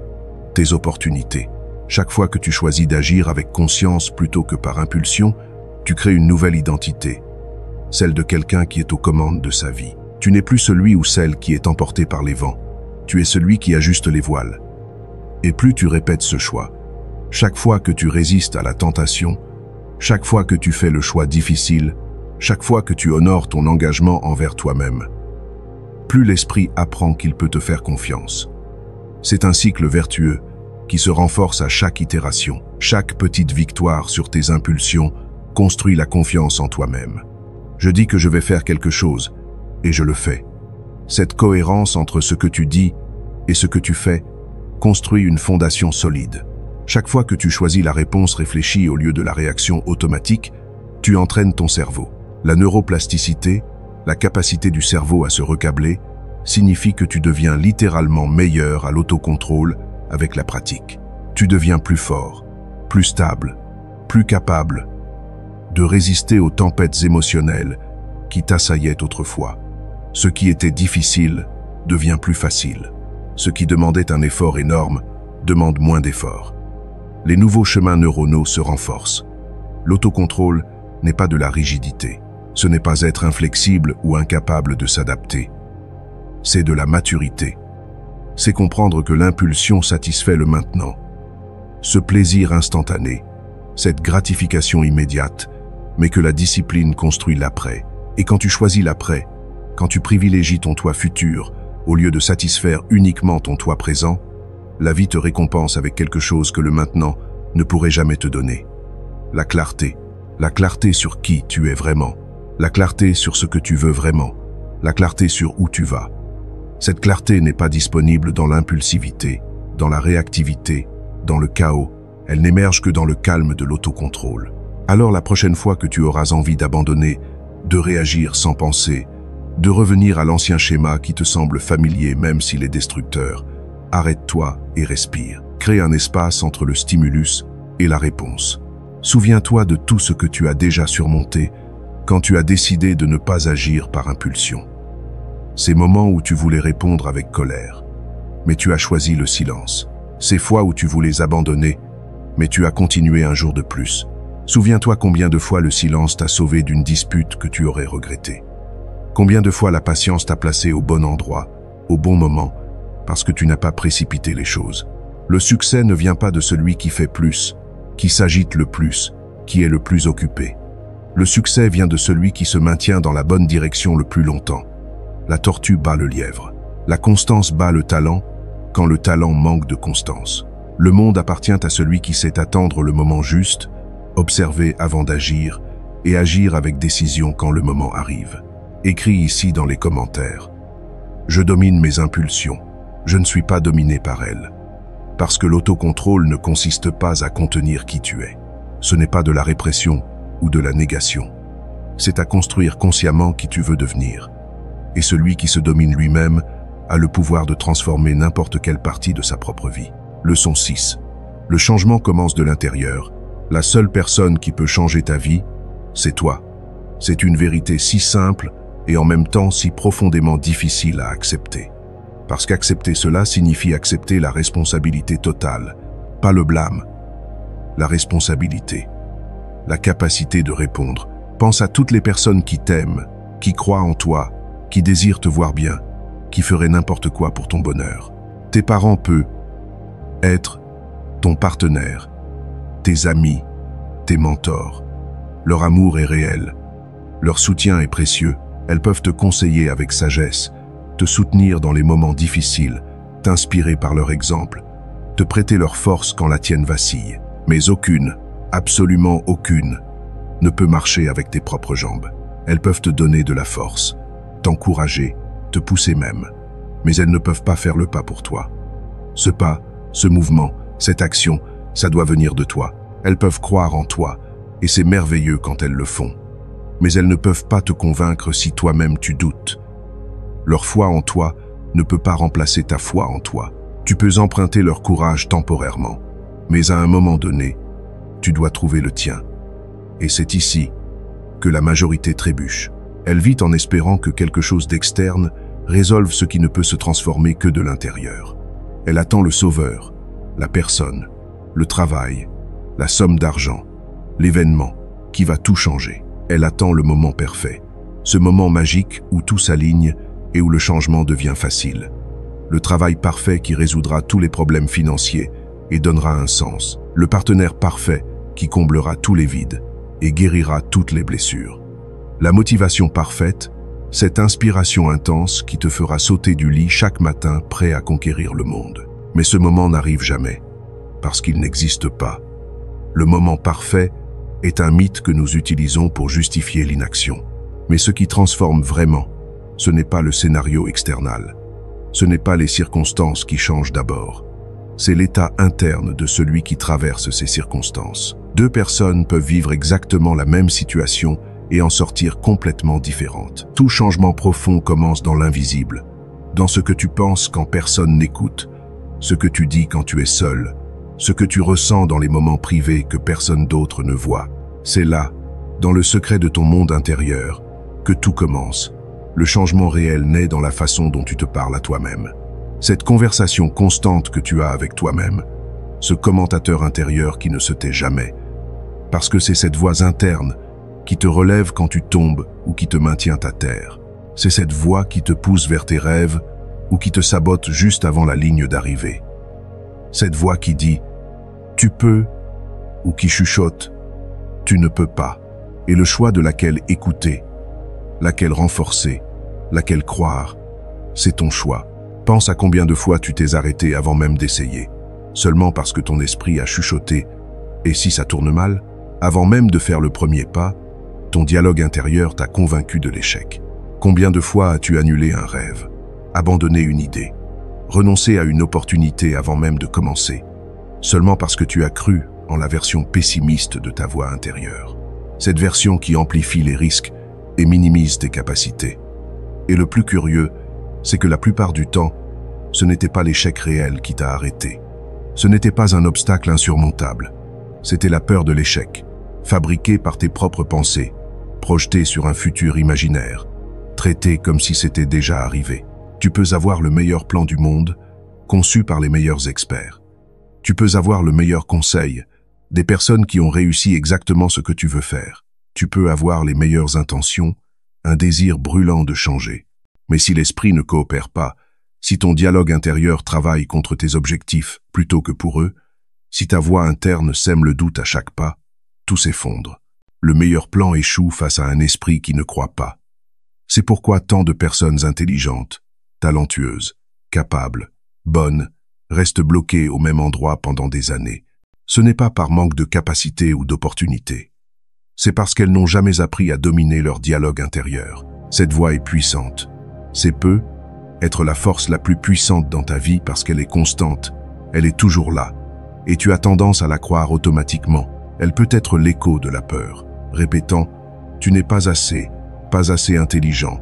tes opportunités. Chaque fois que tu choisis d'agir avec conscience plutôt que par impulsion, tu crées une nouvelle identité, celle de quelqu'un qui est aux commandes de sa vie. Tu n'es plus celui ou celle qui est emporté par les vents, tu es celui qui ajuste les voiles. Et plus tu répètes ce choix, chaque fois que tu résistes à la tentation, chaque fois que tu fais le choix difficile, chaque fois que tu honores ton engagement envers toi-même, plus l'esprit apprend qu'il peut te faire confiance. C'est un cycle vertueux qui se renforce à chaque itération. Chaque petite victoire sur tes impulsions construit la confiance en toi-même. Je dis que je vais faire quelque chose, et je le fais. Cette cohérence entre ce que tu dis et ce que tu fais construit une fondation solide. Chaque fois que tu choisis la réponse réfléchie au lieu de la réaction automatique, tu entraînes ton cerveau. La neuroplasticité, la capacité du cerveau à se recabler, signifie que tu deviens littéralement meilleur à l'autocontrôle avec la pratique. Tu deviens plus fort, plus stable, plus capable de résister aux tempêtes émotionnelles qui t'assaillaient autrefois. Ce qui était difficile devient plus facile. Ce qui demandait un effort énorme demande moins d'efforts. Les nouveaux chemins neuronaux se renforcent. L'autocontrôle n'est pas de la rigidité. Ce n'est pas être inflexible ou incapable de s'adapter. C'est de la maturité. C'est comprendre que l'impulsion satisfait le maintenant. Ce plaisir instantané, cette gratification immédiate, mais que la discipline construit l'après. Et quand tu choisis l'après, quand tu privilégies ton toi futur, au lieu de satisfaire uniquement ton toi présent, La vie te récompense avec quelque chose que le maintenant ne pourrait jamais te donner. La clarté. La clarté sur qui tu es vraiment. La clarté sur ce que tu veux vraiment. La clarté sur où tu vas. Cette clarté n'est pas disponible dans l'impulsivité, dans la réactivité, dans le chaos. Elle n'émerge que dans le calme de l'autocontrôle. Alors la prochaine fois que tu auras envie d'abandonner, de réagir sans penser, de revenir à l'ancien schéma qui te semble familier même s'il est destructeur, arrête-toi et respire. Crée un espace entre le stimulus et la réponse. Souviens-toi de tout ce que tu as déjà surmonté quand tu as décidé de ne pas agir par impulsion. Ces moments où tu voulais répondre avec colère, mais tu as choisi le silence. Ces fois où tu voulais abandonner, mais tu as continué un jour de plus. Souviens-toi combien de fois le silence t'a sauvé d'une dispute que tu aurais regrettée. Combien de fois la patience t'a placé au bon endroit, au bon moment, parce que tu n'as pas précipité les choses. Le succès ne vient pas de celui qui fait plus, qui s'agite le plus, qui est le plus occupé. Le succès vient de celui qui se maintient dans la bonne direction le plus longtemps. La tortue bat le lièvre. La constance bat le talent quand le talent manque de constance. Le monde appartient à celui qui sait attendre le moment juste, observer avant d'agir et agir avec décision quand le moment arrive. Écris ici dans les commentaires. Je domine mes impulsions. Je ne suis pas dominé par elles. Parce que l'autocontrôle ne consiste pas à contenir qui tu es. Ce n'est pas de la répression ou de la négation. C'est à construire consciemment qui tu veux devenir. Et celui qui se domine lui-même a le pouvoir de transformer n'importe quelle partie de sa propre vie. Leçon 6. Le changement commence de l'intérieur. La seule personne qui peut changer ta vie, c'est toi. C'est une vérité si simple et en même temps si profondément difficile à accepter. Parce qu'accepter cela signifie accepter la responsabilité totale, pas le blâme. La responsabilité, la capacité de répondre. Pense à toutes les personnes qui t'aiment, qui croient en toi, qui désirent te voir bien, qui feraient n'importe quoi pour ton bonheur. Tes parents peuvent être ton partenaire, tes amis, tes mentors. Leur amour est réel, leur soutien est précieux. Elles peuvent te conseiller avec sagesse, te soutenir dans les moments difficiles, t'inspirer par leur exemple, te prêter leur force quand la tienne vacille. Mais aucune, absolument aucune, ne peut marcher avec tes propres jambes. Elles peuvent te donner de la force, t'encourager, te pousser même, mais elles ne peuvent pas faire le pas pour toi. Ce pas, ce mouvement, cette action, ça doit venir de toi. Elles peuvent croire en toi, et c'est merveilleux quand elles le font. Mais elles ne peuvent pas te convaincre si toi-même tu doutes. Leur foi en toi ne peut pas remplacer ta foi en toi. Tu peux emprunter leur courage temporairement, mais à un moment donné, tu dois trouver le tien. Et c'est ici que la majorité trébuche. Elle vit en espérant que quelque chose d'externe résolve ce qui ne peut se transformer que de l'intérieur. Elle attend le sauveur, la personne, le travail, la somme d'argent, l'événement qui va tout changer. Elle attend le moment parfait, ce moment magique où tout s'aligne et où le changement devient facile. Le travail parfait qui résoudra tous les problèmes financiers et donnera un sens. Le partenaire parfait qui comblera tous les vides et guérira toutes les blessures. La motivation parfaite, cette inspiration intense qui te fera sauter du lit chaque matin prêt à conquérir le monde. Mais ce moment n'arrive jamais, parce qu'il n'existe pas. Le moment parfait est un mythe que nous utilisons pour justifier l'inaction. Mais ce qui transforme vraiment, ce n'est pas le scénario external. Ce n'est pas les circonstances qui changent d'abord. C'est l'état interne de celui qui traverse ces circonstances. Deux personnes peuvent vivre exactement la même situation et en sortir complètement différentes. Tout changement profond commence dans l'invisible, dans ce que tu penses quand personne n'écoute, ce que tu dis quand tu es seul, ce que tu ressens dans les moments privés que personne d'autre ne voit. C'est là, dans le secret de ton monde intérieur, que tout commence. Le changement réel naît dans la façon dont tu te parles à toi-même. Cette conversation constante que tu as avec toi-même, ce commentateur intérieur qui ne se tait jamais, parce que c'est cette voix interne qui te relève quand tu tombes ou qui te maintient à terre. C'est cette voix qui te pousse vers tes rêves ou qui te sabote juste avant la ligne d'arrivée. Cette voix qui dit « tu peux » ou qui chuchote « tu ne peux pas » et le choix de laquelle écouter, laquelle renforcer, laquelle croire, c'est ton choix. Pense à combien de fois tu t'es arrêté avant même d'essayer, seulement parce que ton esprit a chuchoté « et si ça tourne mal ?» Avant même de faire le premier pas, ton dialogue intérieur t'a convaincu de l'échec. Combien de fois as-tu annulé un rêve, abandonné une idée, renoncé à une opportunité avant même de commencer, seulement parce que tu as cru en la version pessimiste de ta voix intérieure. Cette version qui amplifie les risques et minimise tes capacités. Et le plus curieux, c'est que la plupart du temps, ce n'était pas l'échec réel qui t'a arrêté. Ce n'était pas un obstacle insurmontable. C'était la peur de l'échec, fabriquée par tes propres pensées, projetée sur un futur imaginaire, traitée comme si c'était déjà arrivé. Tu peux avoir le meilleur plan du monde, conçu par les meilleurs experts. Tu peux avoir le meilleur conseil, des personnes qui ont réussi exactement ce que tu veux faire. Tu peux avoir les meilleures intentions, un désir brûlant de changer. Mais si l'esprit ne coopère pas, si ton dialogue intérieur travaille contre tes objectifs plutôt que pour eux, si ta voix interne sème le doute à chaque pas, tout s'effondre. Le meilleur plan échoue face à un esprit qui ne croit pas. C'est pourquoi tant de personnes intelligentes, talentueuses, capables, bonnes, restent bloquées au même endroit pendant des années. Ce n'est pas par manque de capacité ou d'opportunité. C'est parce qu'elles n'ont jamais appris à dominer leur dialogue intérieur. Cette voix est puissante. C'est peu être la force la plus puissante dans ta vie parce qu'elle est constante. Elle est toujours là. Et tu as tendance à la croire automatiquement. Elle peut être l'écho de la peur, répétant « tu n'es pas assez intelligent,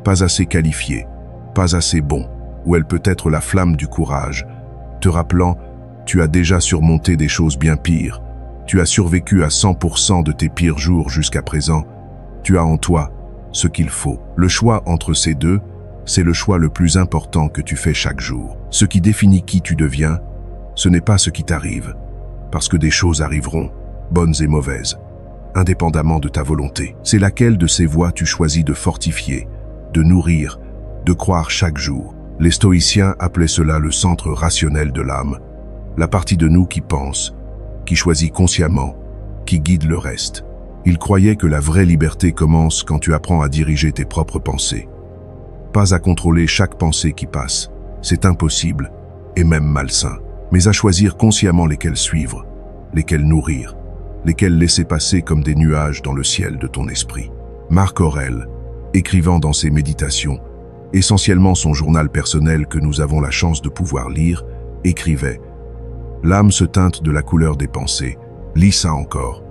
pas assez qualifié, pas assez bon », ou elle peut être la flamme du courage, te rappelant « tu as déjà surmonté des choses bien pires, tu as survécu à 100% de tes pires jours jusqu'à présent, tu as en toi ce qu'il faut ». Le choix entre ces deux, c'est le choix le plus important que tu fais chaque jour. Ce qui définit qui tu deviens, ce n'est pas ce qui t'arrive, parce que des choses arriveront, bonnes et mauvaises, indépendamment de ta volonté. C'est laquelle de ces voies tu choisis de fortifier, de nourrir, de croire chaque jour. Les stoïciens appelaient cela le centre rationnel de l'âme, la partie de nous qui pense, qui choisit consciemment, qui guide le reste. Ils croyaient que la vraie liberté commence quand tu apprends à diriger tes propres pensées. Pas à contrôler chaque pensée qui passe, c'est impossible et même malsain, mais à choisir consciemment lesquelles suivre, lesquelles nourrir, lesquelles laisser passer comme des nuages dans le ciel de ton esprit. Marc Aurèle, écrivant dans ses méditations, essentiellement son journal personnel que nous avons la chance de pouvoir lire, écrivait « L'âme se teinte de la couleur des pensées ». Lis ça encore.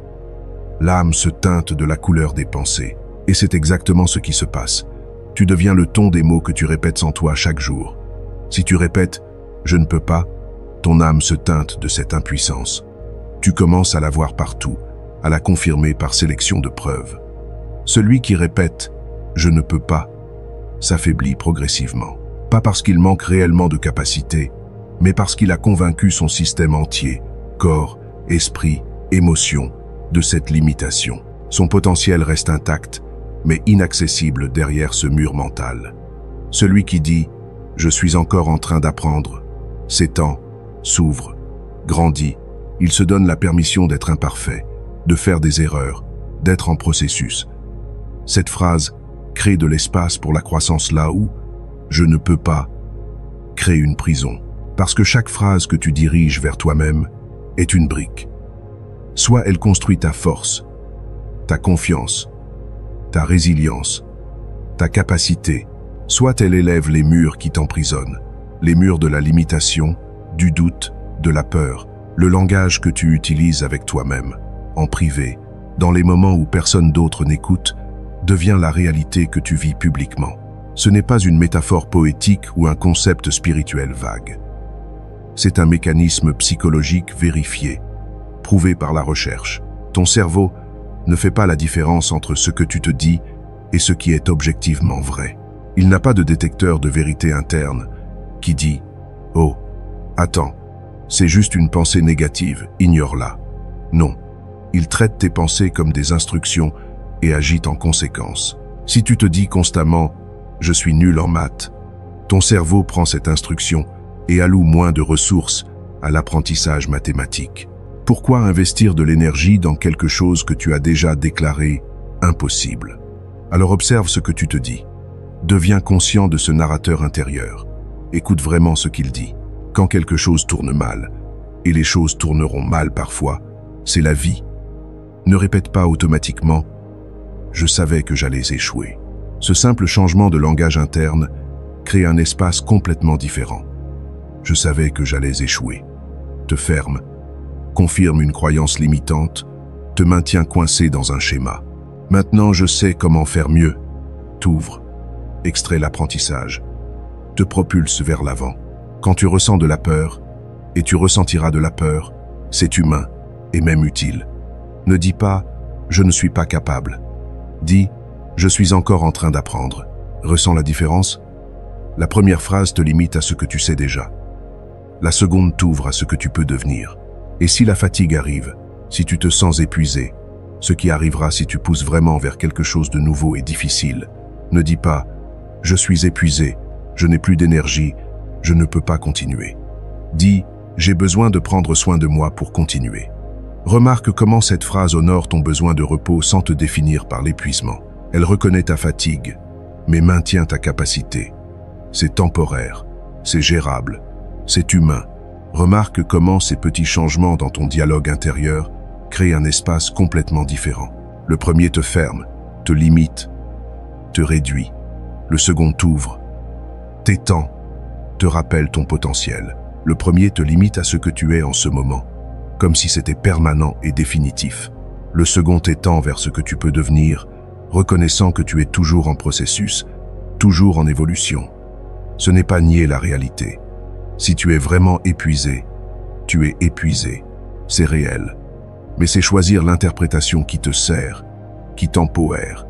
L'âme se teinte de la couleur des pensées. Et c'est exactement ce qui se passe. Tu deviens le ton des mots que tu répètes sans toi chaque jour. Si tu répètes « je ne peux pas », ton âme se teinte de cette impuissance. Tu commences à la voir partout, à la confirmer par sélection de preuves. Celui qui répète « je ne peux pas » s'affaiblit progressivement. Pas parce qu'il manque réellement de capacité, mais parce qu'il a convaincu son système entier, corps, esprit, émotion, de cette limitation. Son potentiel reste intact, mais inaccessible derrière ce mur mental. Celui qui dit « je suis encore en train d'apprendre », s'étend, s'ouvre, grandit. Il se donne la permission d'être imparfait, de faire des erreurs, d'être en processus. Cette phrase crée de l'espace pour la croissance là où « je ne peux pas » crée une prison. Parce que chaque phrase que tu diriges vers toi-même est une brique. Soit elle construit ta force, ta confiance, ta résilience, ta capacité, soit elle élève les murs qui t'emprisonnent, les murs de la limitation, du doute, de la peur, le langage que tu utilises avec toi-même, en privé, dans les moments où personne d'autre n'écoute, devient la réalité que tu vis publiquement. Ce n'est pas une métaphore poétique ou un concept spirituel vague. C'est un mécanisme psychologique vérifié, prouvé par la recherche. Ton cerveau ne fait pas la différence entre ce que tu te dis et ce qui est objectivement vrai. Il n'a pas de détecteur de vérité interne qui dit « Oh, attends, c'est juste une pensée négative, ignore-la ». Non, il traite tes pensées comme des instructions et agit en conséquence. Si tu te dis constamment « je suis nul en maths », ton cerveau prend cette instruction et alloue moins de ressources à l'apprentissage mathématique. Pourquoi investir de l'énergie dans quelque chose que tu as déjà déclaré impossible? Alors observe ce que tu te dis. Deviens conscient de ce narrateur intérieur Écoute vraiment ce qu'il dit. Quand quelque chose tourne mal, et les choses tourneront mal parfois, c'est la vie. Ne répète pas automatiquement « je savais que j'allais échouer ». Ce simple changement de langage interne crée un espace complètement différent. Je savais que j'allais échouer. Te ferme, confirme une croyance limitante, te maintient coincé dans un schéma. Maintenant je sais comment faire mieux. T'ouvre, extrait l'apprentissage, te propulse vers l'avant. Quand tu ressens de la peur, et tu ressentiras de la peur, c'est humain et même utile. Ne dis pas « je ne suis pas capable ». Dis « je suis encore en train d'apprendre ». Ressens la différence? La première phrase te limite à ce que tu sais déjà. La seconde t'ouvre à ce que tu peux devenir. Et si la fatigue arrive, si tu te sens épuisé, ce qui arrivera si tu pousses vraiment vers quelque chose de nouveau et difficile, ne dis pas « je suis épuisé, je n'ai plus d'énergie, je ne peux pas continuer ». Dis « j'ai besoin de prendre soin de moi pour continuer ». Remarque comment cette phrase honore ton besoin de repos sans te définir par l'épuisement. Elle reconnaît ta fatigue, mais maintient ta capacité. C'est temporaire, c'est gérable, c'est humain. Remarque comment ces petits changements dans ton dialogue intérieur créent un espace complètement différent. Le premier te ferme, te limite, te réduit. Le second t'ouvre, t'étend, te rappelle ton potentiel. Le premier te limite à ce que tu es en ce moment, comme si c'était permanent et définitif. Le second t'étend vers ce que tu peux devenir, reconnaissant que tu es toujours en processus, toujours en évolution. Ce n'est pas nier la réalité. Si tu es vraiment épuisé, tu es épuisé. C'est réel. Mais c'est choisir l'interprétation qui te sert, qui t'empowère,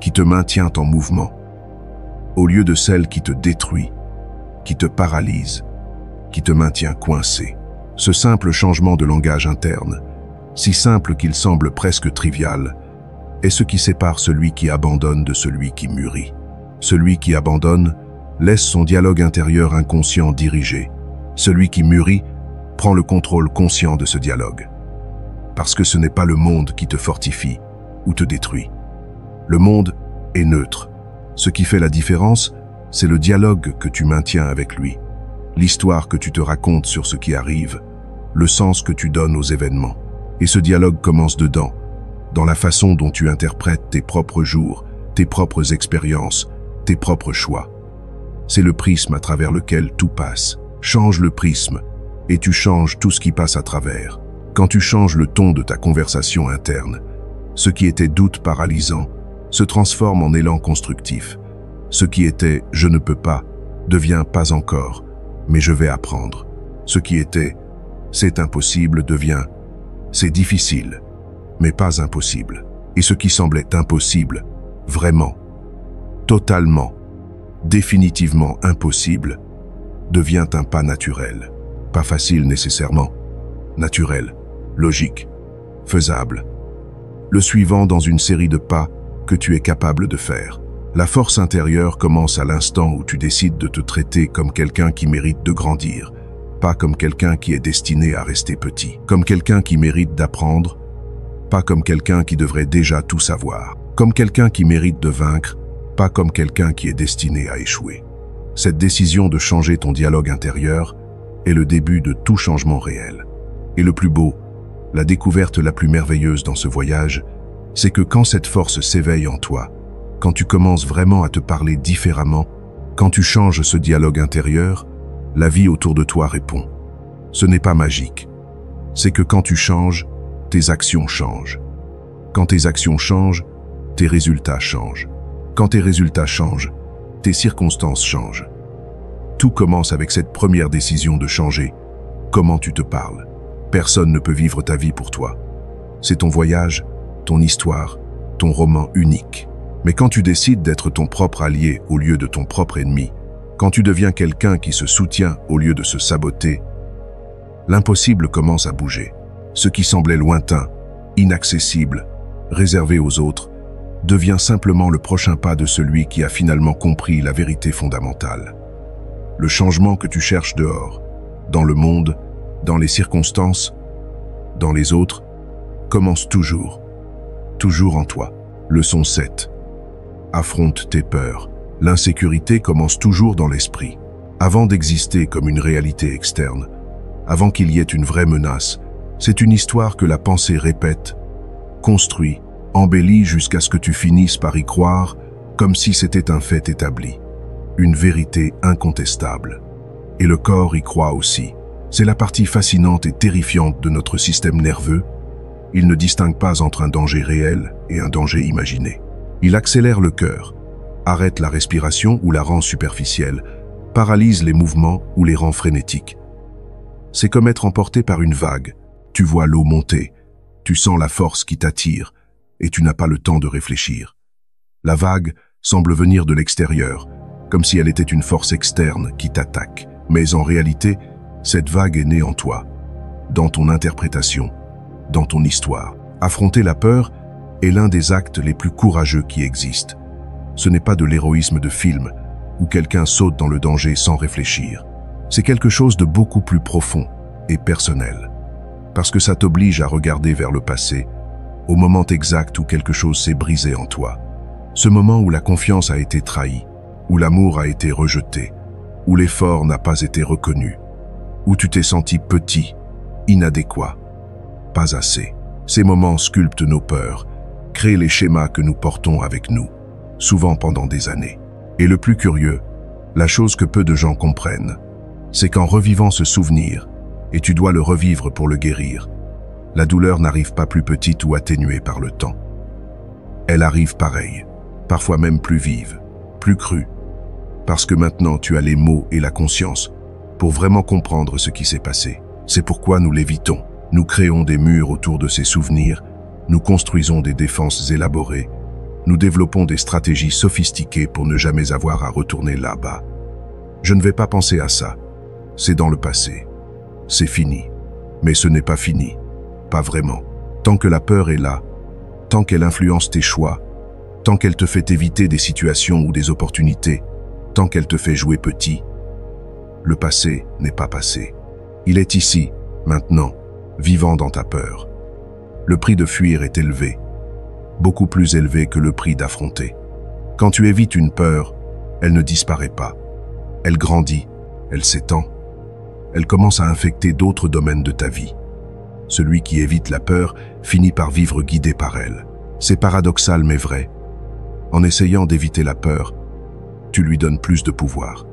qui te maintient en mouvement, au lieu de celle qui te détruit, qui te paralyse, qui te maintient coincé. Ce simple changement de langage interne, si simple qu'il semble presque trivial, est ce qui sépare celui qui abandonne de celui qui mûrit. Celui qui abandonne laisse son dialogue intérieur inconscient diriger. Celui qui mûrit prend le contrôle conscient de ce dialogue. Parce que ce n'est pas le monde qui te fortifie ou te détruit. Le monde est neutre. Ce qui fait la différence, c'est le dialogue que tu maintiens avec lui, l'histoire que tu te racontes sur ce qui arrive, le sens que tu donnes aux événements. Et ce dialogue commence dedans, dans la façon dont tu interprètes tes propres jours, tes propres expériences, tes propres choix. C'est le prisme à travers lequel tout passe. Change le prisme, et tu changes tout ce qui passe à travers. Quand tu changes le ton de ta conversation interne, ce qui était doute paralysant se transforme en élan constructif. Ce qui était « je ne peux pas » devient « pas encore », mais je vais apprendre. Ce qui était « c'est impossible » devient « c'est difficile », mais pas impossible. Et ce qui semblait impossible, vraiment, totalement, définitivement impossible, devient un pas naturel. Pas facile nécessairement, naturel, logique, faisable. Le suivant dans une série de pas que tu es capable de faire. La force intérieure commence à l'instant où tu décides de te traiter comme quelqu'un qui mérite de grandir, pas comme quelqu'un qui est destiné à rester petit, comme quelqu'un qui mérite d'apprendre, pas comme quelqu'un qui devrait déjà tout savoir, comme quelqu'un qui mérite de vaincre, pas comme quelqu'un qui est destiné à échouer. Cette décision de changer ton dialogue intérieur est le début de tout changement réel. Et le plus beau, la découverte la plus merveilleuse dans ce voyage, c'est que quand cette force s'éveille en toi, quand tu commences vraiment à te parler différemment, quand tu changes ce dialogue intérieur, la vie autour de toi répond. Ce n'est pas magique. C'est que quand tu changes, tes actions changent. Quand tes actions changent, tes résultats changent. Quand tes résultats changent, tes circonstances changent. Tout commence avec cette première décision de changer. Comment tu te parles. Personne ne peut vivre ta vie pour toi. C'est ton voyage, ton histoire, ton roman unique. Mais quand tu décides d'être ton propre allié au lieu de ton propre ennemi, quand tu deviens quelqu'un qui se soutient au lieu de se saboter, l'impossible commence à bouger. Ce qui semblait lointain, inaccessible, réservé aux autres, devient simplement le prochain pas de celui qui a finalement compris la vérité fondamentale. Le changement que tu cherches dehors, dans le monde, dans les circonstances, dans les autres, commence toujours en toi. Leçon 7. Affronte tes peurs. L'insécurité commence toujours dans l'esprit. Avant d'exister comme une réalité externe, avant qu'il y ait une vraie menace, c'est une histoire que la pensée répète, construit, embellit jusqu'à ce que tu finisses par y croire, comme si c'était un fait établi, une vérité incontestable. Et le corps y croit aussi. C'est la partie fascinante et terrifiante de notre système nerveux. Il ne distingue pas entre un danger réel et un danger imaginé. Il accélère le cœur, arrête la respiration ou la rend superficielle, paralyse les mouvements ou les rend frénétiques. C'est comme être emporté par une vague. Tu vois l'eau monter, tu sens la force qui t'attire, et tu n'as pas le temps de réfléchir. La vague semble venir de l'extérieur, comme si elle était une force externe qui t'attaque. Mais en réalité, cette vague est née en toi, dans ton interprétation, dans ton histoire. Affronter la peur est l'un des actes les plus courageux qui existent. Ce n'est pas de l'héroïsme de film, où quelqu'un saute dans le danger sans réfléchir. C'est quelque chose de beaucoup plus profond et personnel, parce que ça t'oblige à regarder vers le passé, au moment exact où quelque chose s'est brisé en toi. Ce moment où la confiance a été trahie, où l'amour a été rejeté, où l'effort n'a pas été reconnu, où tu t'es senti petit, inadéquat, pas assez. Ces moments sculptent nos peurs, créent les schémas que nous portons avec nous, souvent pendant des années. Et le plus curieux, la chose que peu de gens comprennent, c'est qu'en revivant ce souvenir, et tu dois le revivre pour le guérir, la douleur n'arrive pas plus petite ou atténuée par le temps. Elle arrive pareille, parfois même plus vive, plus crue, parce que maintenant tu as les mots et la conscience pour vraiment comprendre ce qui s'est passé. C'est pourquoi nous l'évitons. Nous créons des murs autour de ces souvenirs, nous construisons des défenses élaborées, nous développons des stratégies sophistiquées pour ne jamais avoir à retourner là-bas. Je ne vais pas penser à ça. C'est dans le passé. C'est fini. Mais ce n'est pas fini. Pas vraiment. Tant que la peur est là, tant qu'elle influence tes choix, tant qu'elle te fait éviter des situations ou des opportunités, tant qu'elle te fait jouer petit, le passé n'est pas passé. Il est ici, maintenant, vivant dans ta peur. Le prix de fuir est élevé, beaucoup plus élevé que le prix d'affronter. Quand tu évites une peur, elle ne disparaît pas. Elle grandit, elle s'étend. Elle commence à infecter d'autres domaines de ta vie. Celui qui évite la peur finit par vivre guidé par elle. C'est paradoxal mais vrai. En essayant d'éviter la peur, tu lui donnes plus de pouvoir.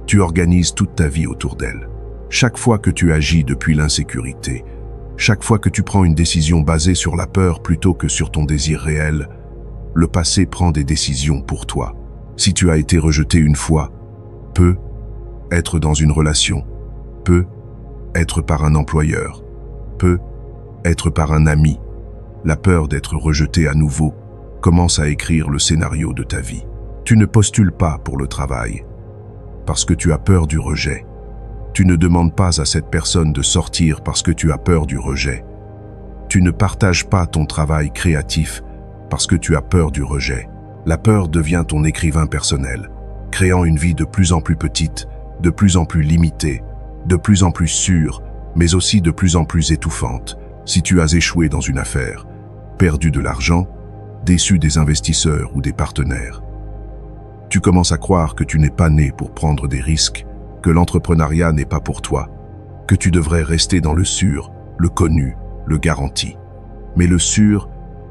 Tu organises toute ta vie autour d'elle. Chaque fois que tu agis depuis l'insécurité, chaque fois que tu prends une décision basée sur la peur plutôt que sur ton désir réel, le passé prend des décisions pour toi. Si tu as été rejeté une fois, peut être dans une relation, peut être par un employeur, peut être par un ami. La peur d'être rejeté à nouveau commence à écrire le scénario de ta vie. Tu ne postules pas pour le travail parce que tu as peur du rejet. Tu ne demandes pas à cette personne de sortir parce que tu as peur du rejet. Tu ne partages pas ton travail créatif parce que tu as peur du rejet. La peur devient ton écrivain personnel, créant une vie de plus en plus petite, de plus en plus limitée, de plus en plus sûre, mais aussi de plus en plus étouffante. Si tu as échoué dans une affaire, perdu de l'argent, déçu des investisseurs ou des partenaires, tu commences à croire que tu n'es pas né pour prendre des risques, que l'entrepreneuriat n'est pas pour toi, que tu devrais rester dans le sûr, le connu, le garanti. Mais le sûr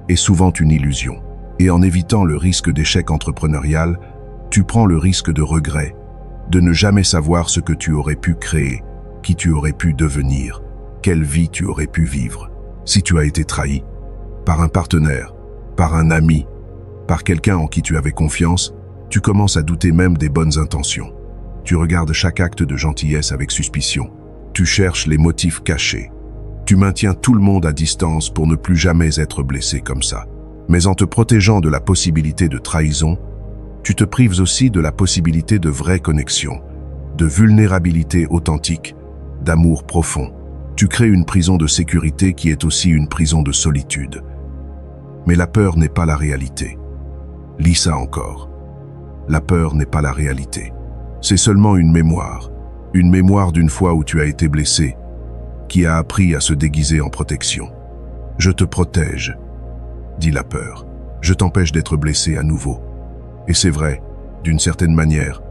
est souvent une illusion. Et en évitant le risque d'échec entrepreneurial, tu prends le risque de regret, de ne jamais savoir ce que tu aurais pu créer, qui tu aurais pu devenir, quelle vie tu aurais pu vivre. Si tu as été trahi, par un partenaire, par un ami, par quelqu'un en qui tu avais confiance, tu commences à douter même des bonnes intentions. Tu regardes chaque acte de gentillesse avec suspicion. Tu cherches les motifs cachés. Tu maintiens tout le monde à distance pour ne plus jamais être blessé comme ça. Mais en te protégeant de la possibilité de trahison, tu te prives aussi de la possibilité de vraie connexion, de vulnérabilité authentique, d'amour profond. Tu crées une prison de sécurité qui est aussi une prison de solitude. Mais la peur n'est pas la réalité. Lis ça encore. La peur n'est pas la réalité. C'est seulement une mémoire d'une fois où tu as été blessé, qui a appris à se déguiser en protection. Je te protège, dit la peur. Je t'empêche d'être blessé à nouveau. Et c'est vrai, d'une certaine manière,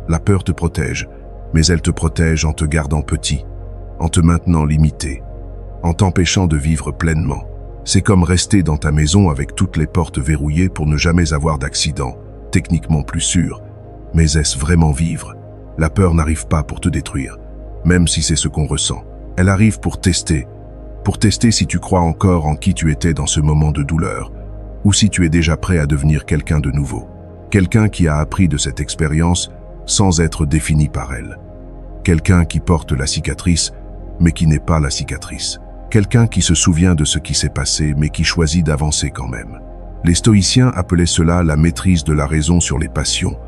la peur te protège, mais elle te protège en te gardant petit, en te maintenant limité, en t'empêchant de vivre pleinement. C'est comme rester dans ta maison avec toutes les portes verrouillées pour ne jamais avoir d'accident, techniquement plus sûr. Mais est-ce vraiment vivre? La peur n'arrive pas pour te détruire, même si c'est ce qu'on ressent. Elle arrive pour tester si tu crois encore en qui tu étais dans ce moment de douleur, ou si tu es déjà prêt à devenir quelqu'un de nouveau. Quelqu'un qui a appris de cette expérience sans être défini par elle. Quelqu'un qui porte la cicatrice, mais qui n'est pas la cicatrice. Quelqu'un qui se souvient de ce qui s'est passé, mais qui choisit d'avancer quand même. Les stoïciens appelaient cela la maîtrise de la raison sur les passions,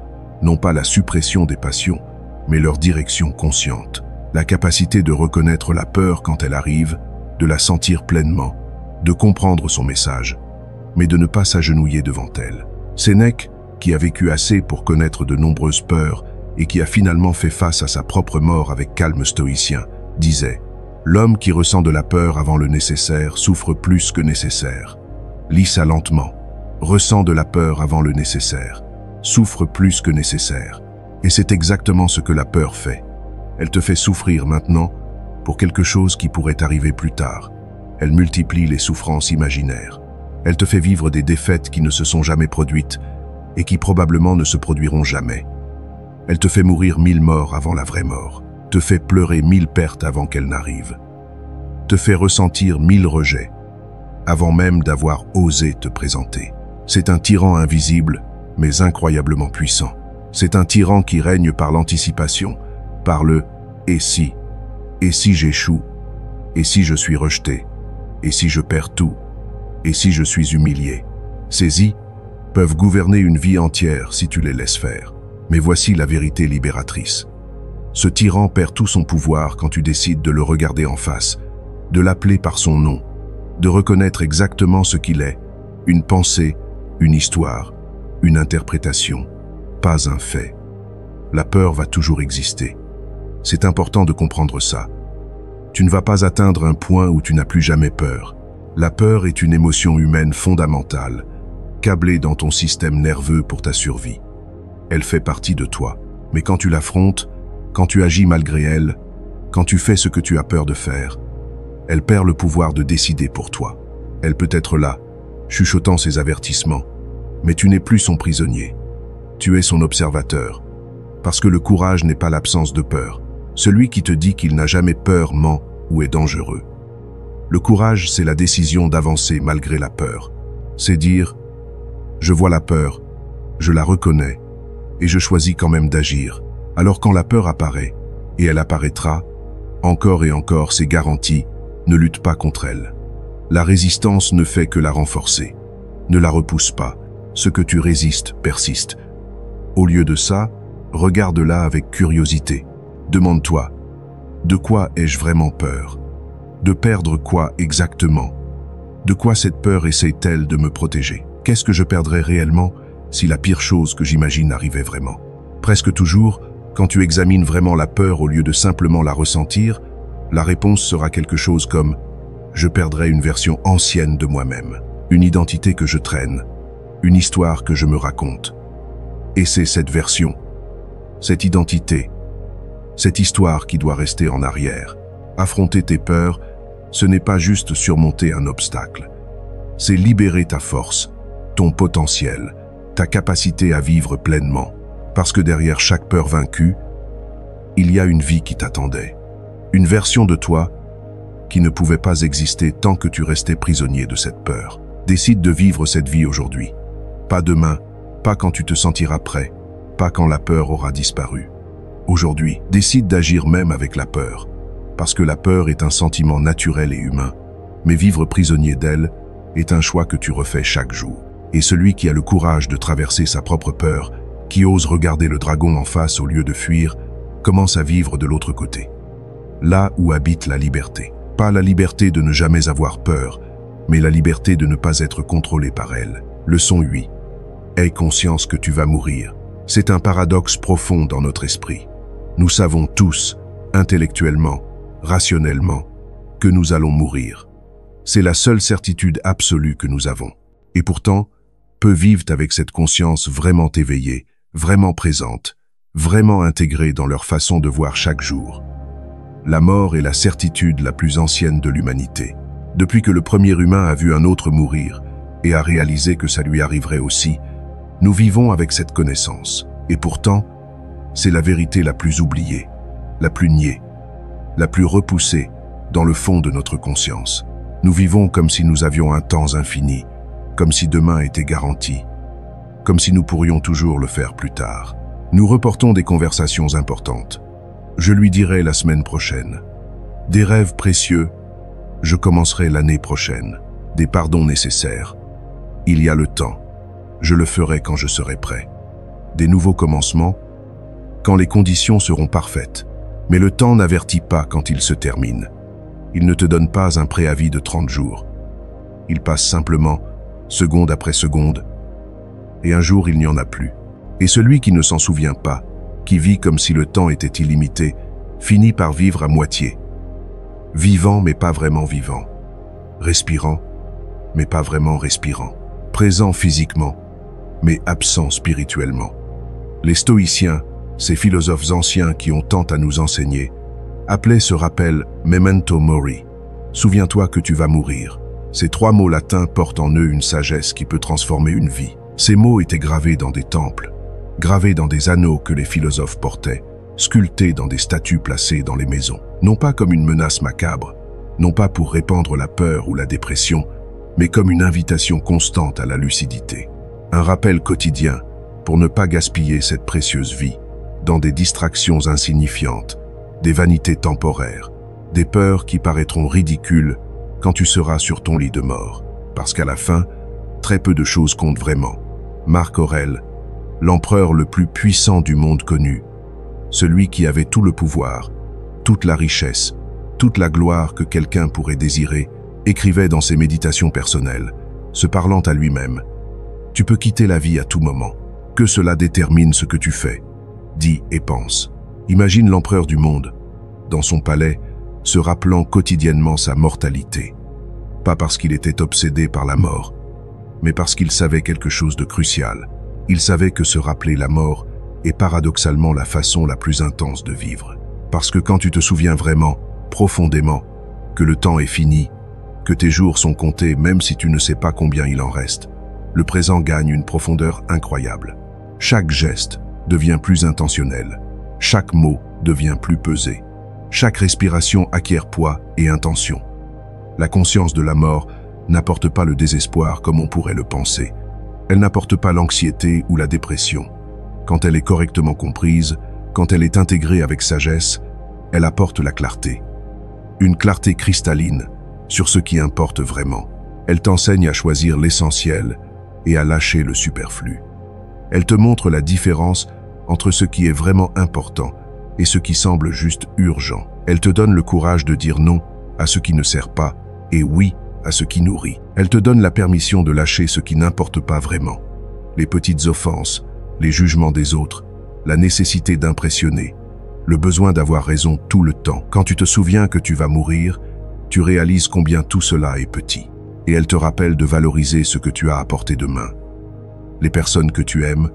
non pas la suppression des passions, mais leur direction consciente. La capacité de reconnaître la peur quand elle arrive, de la sentir pleinement, de comprendre son message, mais de ne pas s'agenouiller devant elle. Sénèque, qui a vécu assez pour connaître de nombreuses peurs et qui a finalement fait face à sa propre mort avec calme stoïcien, disait « L'homme qui ressent de la peur avant le nécessaire souffre plus que nécessaire. Lis ça lentement. Ressent de la peur avant le nécessaire. Souffre plus que nécessaire. » Et c'est exactement ce que la peur fait. Elle te fait souffrir maintenant pour quelque chose qui pourrait arriver plus tard. Elle multiplie les souffrances imaginaires. Elle te fait vivre des défaites qui ne se sont jamais produites et qui probablement ne se produiront jamais. Elle te fait mourir 1000 morts avant la vraie mort, te fait pleurer 1000 pertes avant qu'elles n'arrivent, te fait ressentir 1000 rejets avant même d'avoir osé te présenter. C'est un tyran invisible, mais incroyablement puissant. C'est un tyran qui règne par l'anticipation, par le « et si j'échoue, et si je suis rejeté, et si je perds tout, et si je suis humilié ». Ces « i » peuvent gouverner une vie entière si tu les laisses faire. Mais voici la vérité libératrice. Ce tyran perd tout son pouvoir quand tu décides de le regarder en face, de l'appeler par son nom, de reconnaître exactement ce qu'il est, une pensée, une histoire, une interprétation, pas un fait. La peur va toujours exister. C'est important de comprendre ça. Tu ne vas pas atteindre un point où tu n'as plus jamais peur. La peur est une émotion humaine fondamentale, câblée dans ton système nerveux pour ta survie. Elle fait partie de toi. Mais quand tu l'affrontes, quand tu agis malgré elle, quand tu fais ce que tu as peur de faire, elle perd le pouvoir de décider pour toi. Elle peut être là, chuchotant ses avertissements, mais tu n'es plus son prisonnier. Tu es son observateur. Parce que le courage n'est pas l'absence de peur. Celui qui te dit qu'il n'a jamais peur ment ou est dangereux. Le courage, c'est la décision d'avancer malgré la peur. C'est dire « Je vois la peur, je la reconnais, et je choisis quand même d'agir. » Alors quand la peur apparaît, et elle apparaîtra, encore et encore, c'est garanti, ne lutte pas contre elle. La résistance ne fait que la renforcer. Ne la repousse pas. Ce que tu résistes persiste. Au lieu de ça, regarde-la avec curiosité. Demande-toi, de quoi ai-je vraiment peur? De perdre quoi exactement? De quoi cette peur essaie-t-elle de me protéger? Qu'est-ce que je perdrais réellement si la pire chose que j'imagine arrivait vraiment? Presque toujours, quand tu examines vraiment la peur au lieu de simplement la ressentir, la réponse sera quelque chose comme « Je perdrai une version ancienne de moi-même, une identité que je traîne, une histoire que je me raconte. » Et c'est cette version, cette identité, cette histoire qui doit rester en arrière. Affronter tes peurs, ce n'est pas juste surmonter un obstacle. C'est libérer ta force, ton potentiel, ta capacité à vivre pleinement. Parce que derrière chaque peur vaincue, il y a une vie qui t'attendait. Une version de toi qui ne pouvait pas exister tant que tu restais prisonnier de cette peur. Décide de vivre cette vie aujourd'hui. Pas demain, pas quand tu te sentiras prêt, pas quand la peur aura disparu. Aujourd'hui, décide d'agir même avec la peur. Parce que la peur est un sentiment naturel et humain, mais vivre prisonnier d'elle est un choix que tu refais chaque jour. Et celui qui a le courage de traverser sa propre peur, qui ose regarder le dragon en face au lieu de fuir, commence à vivre de l'autre côté. Là où habite la liberté. Pas la liberté de ne jamais avoir peur, mais la liberté de ne pas être contrôlé par elle. Leçon 8. Aie conscience que tu vas mourir. C'est un paradoxe profond dans notre esprit. Nous savons tous, intellectuellement, rationnellement, que nous allons mourir. C'est la seule certitude absolue que nous avons. Et pourtant, peu vivent avec cette conscience vraiment éveillée, vraiment présente, vraiment intégrés dans leur façon de voir chaque jour. La mort est la certitude la plus ancienne de l'humanité. Depuis que le premier humain a vu un autre mourir et a réalisé que ça lui arriverait aussi, nous vivons avec cette connaissance. Et pourtant, c'est la vérité la plus oubliée, la plus niée, la plus repoussée dans le fond de notre conscience. Nous vivons comme si nous avions un temps infini, comme si demain était garanti, comme si nous pourrions toujours le faire plus tard. Nous reportons des conversations importantes. Je lui dirai la semaine prochaine. Des rêves précieux, je commencerai l'année prochaine. Des pardons nécessaires. Il y a le temps. Je le ferai quand je serai prêt. Des nouveaux commencements, quand les conditions seront parfaites. Mais le temps n'avertit pas quand il se termine. Il ne te donne pas un préavis de 30 jours. Il passe simplement, seconde après seconde, et un jour il n'y en a plus. Et celui qui ne s'en souvient pas, qui vit comme si le temps était illimité, finit par vivre à moitié. Vivant mais pas vraiment vivant. Respirant mais pas vraiment respirant. Présent physiquement mais absent spirituellement. Les stoïciens, ces philosophes anciens qui ont tant à nous enseigner, appelaient ce rappel « memento mori ». Souviens-toi que tu vas mourir. Ces 3 mots latins portent en eux une sagesse qui peut transformer une vie. Ces mots étaient gravés dans des temples, gravés dans des anneaux que les philosophes portaient, sculptés dans des statues placées dans les maisons. Non pas comme une menace macabre, non pas pour répandre la peur ou la dépression, mais comme une invitation constante à la lucidité. Un rappel quotidien pour ne pas gaspiller cette précieuse vie dans des distractions insignifiantes, des vanités temporaires, des peurs qui paraîtront ridicules quand tu seras sur ton lit de mort. Parce qu'à la fin, très peu de choses comptent vraiment. Marc Aurèle, l'empereur le plus puissant du monde connu, celui qui avait tout le pouvoir, toute la richesse, toute la gloire que quelqu'un pourrait désirer, écrivait dans ses méditations personnelles, se parlant à lui-même. Tu peux quitter la vie à tout moment. Que cela détermine ce que tu fais, dis et pense. Imagine l'empereur du monde, dans son palais, se rappelant quotidiennement sa mortalité. Pas parce qu'il était obsédé par la mort, mais parce qu'il savait quelque chose de crucial. Il savait que se rappeler la mort est paradoxalement la façon la plus intense de vivre. Parce que quand tu te souviens vraiment, profondément, que le temps est fini, que tes jours sont comptés même si tu ne sais pas combien il en reste, le présent gagne une profondeur incroyable. Chaque geste devient plus intentionnel. Chaque mot devient plus pesé. Chaque respiration acquiert poids et intention. La conscience de la mort n'apporte pas le désespoir comme on pourrait le penser. Elle n'apporte pas l'anxiété ou la dépression. Quand elle est correctement comprise, quand elle est intégrée avec sagesse, elle apporte la clarté. Une clarté cristalline sur ce qui importe vraiment. Elle t'enseigne à choisir l'essentiel et à lâcher le superflu. Elle te montre la différence entre ce qui est vraiment important et ce qui semble juste urgent. Elle te donne le courage de dire non à ce qui ne sert pas et oui à ce qui nourrit. Elle te donne la permission de lâcher ce qui n'importe pas vraiment. Les petites offenses, les jugements des autres, la nécessité d'impressionner, le besoin d'avoir raison tout le temps. Quand tu te souviens que tu vas mourir, tu réalises combien tout cela est petit. Et elle te rappelle de valoriser ce que tu as apporté demain. Les personnes que tu aimes,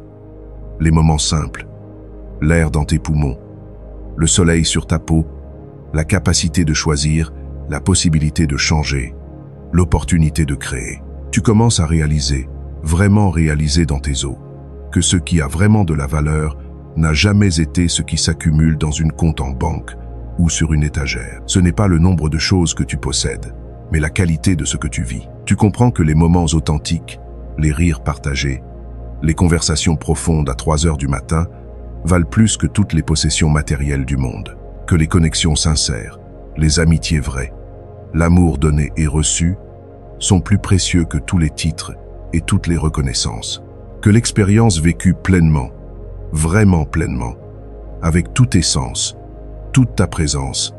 les moments simples, l'air dans tes poumons, le soleil sur ta peau, la capacité de choisir, la possibilité de changer, l'opportunité de créer. Tu commences à réaliser, vraiment réaliser dans tes os, que ce qui a vraiment de la valeur n'a jamais été ce qui s'accumule dans une compte en banque ou sur une étagère. Ce n'est pas le nombre de choses que tu possèdes, mais la qualité de ce que tu vis. Tu comprends que les moments authentiques, les rires partagés, les conversations profondes à 3 heures du matin valent plus que toutes les possessions matérielles du monde, que les connexions sincères, les amitiés vraies, l'amour donné et reçu sont plus précieux que tous les titres et toutes les reconnaissances, que l'expérience vécue pleinement, vraiment pleinement, avec tous tes sens, toute ta présence,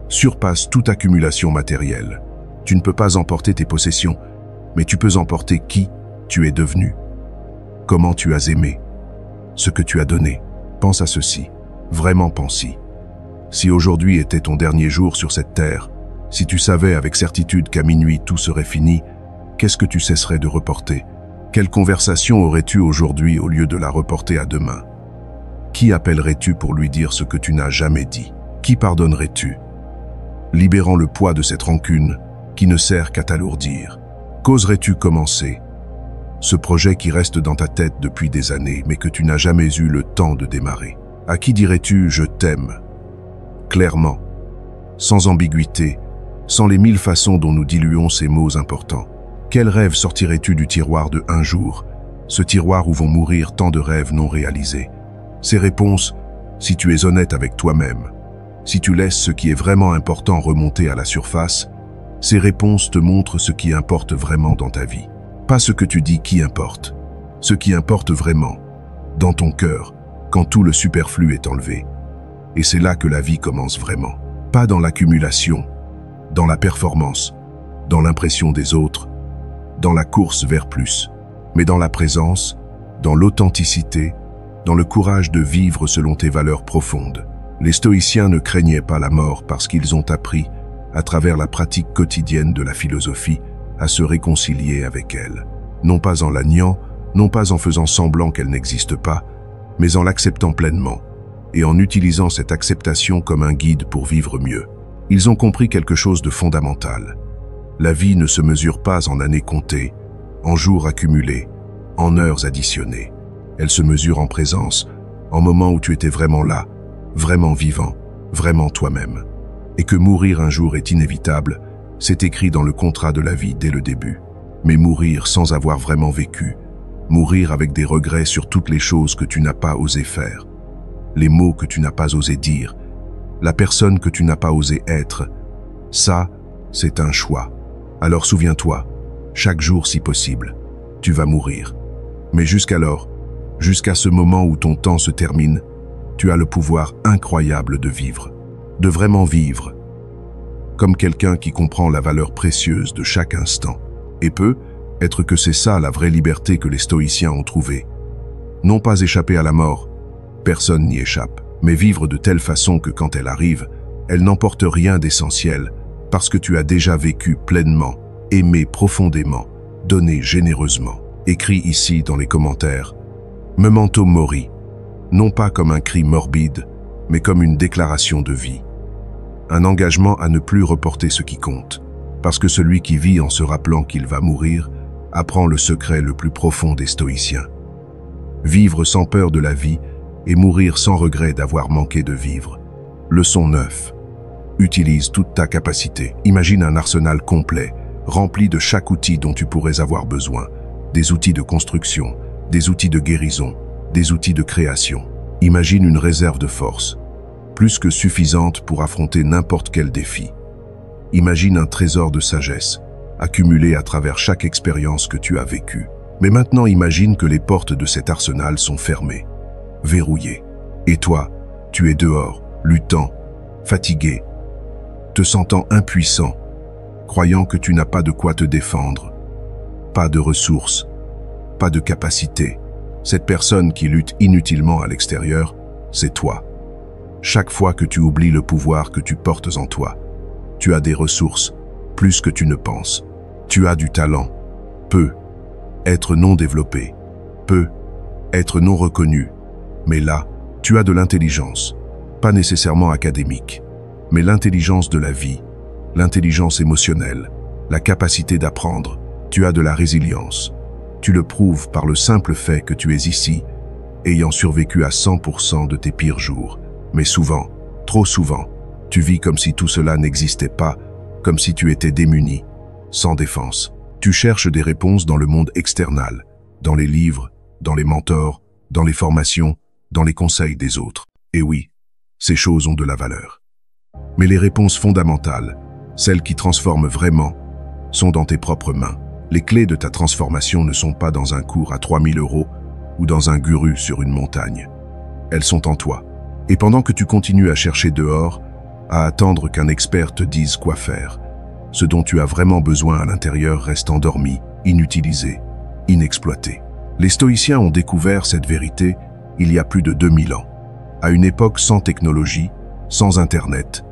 surpasse toute accumulation matérielle. Tu ne peux pas emporter tes possessions, mais tu peux emporter qui tu es devenu, comment tu as aimé, ce que tu as donné. Pense à ceci, vraiment pense-y. Si aujourd'hui était ton dernier jour sur cette terre, si tu savais avec certitude qu'à minuit tout serait fini, qu'est-ce que tu cesserais de reporter? Quelle conversation aurais-tu aujourd'hui au lieu de la reporter à demain? Qui appellerais-tu pour lui dire ce que tu n'as jamais dit? Qui pardonnerais-tu? Libérant le poids de cette rancune qui ne sert qu'à t'alourdir. Qu'oserais-tu commencer? Ce projet qui reste dans ta tête depuis des années, mais que tu n'as jamais eu le temps de démarrer. À qui dirais-tu « je t'aime » clairement, sans ambiguïté, sans les 1000 façons dont nous diluons ces mots importants? Quel rêve sortirais-tu du tiroir de un jour, ce tiroir où vont mourir tant de rêves non réalisés? Ces réponses, si tu es honnête avec toi-même, si tu laisses ce qui est vraiment important remonter à la surface, ces réponses te montrent ce qui importe vraiment dans ta vie. Pas ce que tu dis qui importe, ce qui importe vraiment, dans ton cœur, quand tout le superflu est enlevé. Et c'est là que la vie commence vraiment. Pas dans l'accumulation, dans la performance, dans l'impression des autres, dans la course vers plus, mais dans la présence, dans l'authenticité, dans le courage de vivre selon tes valeurs profondes. Les stoïciens ne craignaient pas la mort parce qu'ils ont appris, à travers la pratique quotidienne de la philosophie, à se réconcilier avec elle. Non pas en la niant, non pas en faisant semblant qu'elle n'existe pas, mais en l'acceptant pleinement, et en utilisant cette acceptation comme un guide pour vivre mieux. Ils ont compris quelque chose de fondamental. La vie ne se mesure pas en années comptées, en jours accumulés, en heures additionnées. Elle se mesure en présence, en moments où tu étais vraiment là, vraiment vivant, vraiment toi-même. Et que mourir un jour est inévitable, c'est écrit dans le contrat de la vie dès le début. Mais mourir sans avoir vraiment vécu, mourir avec des regrets sur toutes les choses que tu n'as pas osé faire, les mots que tu n'as pas osé dire, la personne que tu n'as pas osé être, ça, c'est un choix. Alors souviens-toi, chaque jour si possible, tu vas mourir. Mais jusqu'alors, jusqu'à ce moment où ton temps se termine, tu as le pouvoir incroyable de vivre, de vraiment vivre, comme quelqu'un qui comprend la valeur précieuse de chaque instant. Et peut être que c'est ça la vraie liberté que les stoïciens ont trouvée. Non pas échapper à la mort, personne n'y échappe, mais vivre de telle façon que quand elle arrive, elle n'emporte rien d'essentiel, parce que tu as déjà vécu pleinement, aimé profondément, donné généreusement. Écrit ici dans les commentaires, Memento Mori, non pas comme un cri morbide, mais comme une déclaration de vie. Un engagement à ne plus reporter ce qui compte, parce que celui qui vit en se rappelant qu'il va mourir apprend le secret le plus profond des stoïciens. Vivre sans peur de la vie et mourir sans regret d'avoir manqué de vivre. Leçon 9. Utilise toute ta capacité. Imagine un arsenal complet, rempli de chaque outil dont tu pourrais avoir besoin. Des outils de construction, des outils de guérison, des outils de création. Imagine une réserve de force, plus que suffisante pour affronter n'importe quel défi. Imagine un trésor de sagesse, accumulé à travers chaque expérience que tu as vécue. Mais maintenant imagine que les portes de cet arsenal sont fermées, verrouillées. Et toi, tu es dehors, luttant, fatigué, te sentant impuissant, croyant que tu n'as pas de quoi te défendre, pas de ressources, pas de capacité. Cette personne qui lutte inutilement à l'extérieur, c'est toi. Chaque fois que tu oublies le pouvoir que tu portes en toi, tu as des ressources, plus que tu ne penses. Tu as du talent, peu, être non développé, peu, être non reconnu. Mais là, tu as de l'intelligence, pas nécessairement académique, mais l'intelligence de la vie, l'intelligence émotionnelle, la capacité d'apprendre. Tu as de la résilience. Tu le prouves par le simple fait que tu es ici, ayant survécu à 100% de tes pires jours. Mais souvent, trop souvent, tu vis comme si tout cela n'existait pas, comme si tu étais démuni, sans défense. Tu cherches des réponses dans le monde external, dans les livres, dans les mentors, dans les formations, dans les conseils des autres. Et oui, ces choses ont de la valeur. Mais les réponses fondamentales, celles qui transforment vraiment, sont dans tes propres mains. Les clés de ta transformation ne sont pas dans un cours à 3000 € ou dans un guru sur une montagne. Elles sont en toi. Et pendant que tu continues à chercher dehors, à attendre qu'un expert te dise quoi faire, ce dont tu as vraiment besoin à l'intérieur reste endormi, inutilisé, inexploité. Les stoïciens ont découvert cette vérité il y a plus de 2000 ans, à une époque sans technologie, sans Internet,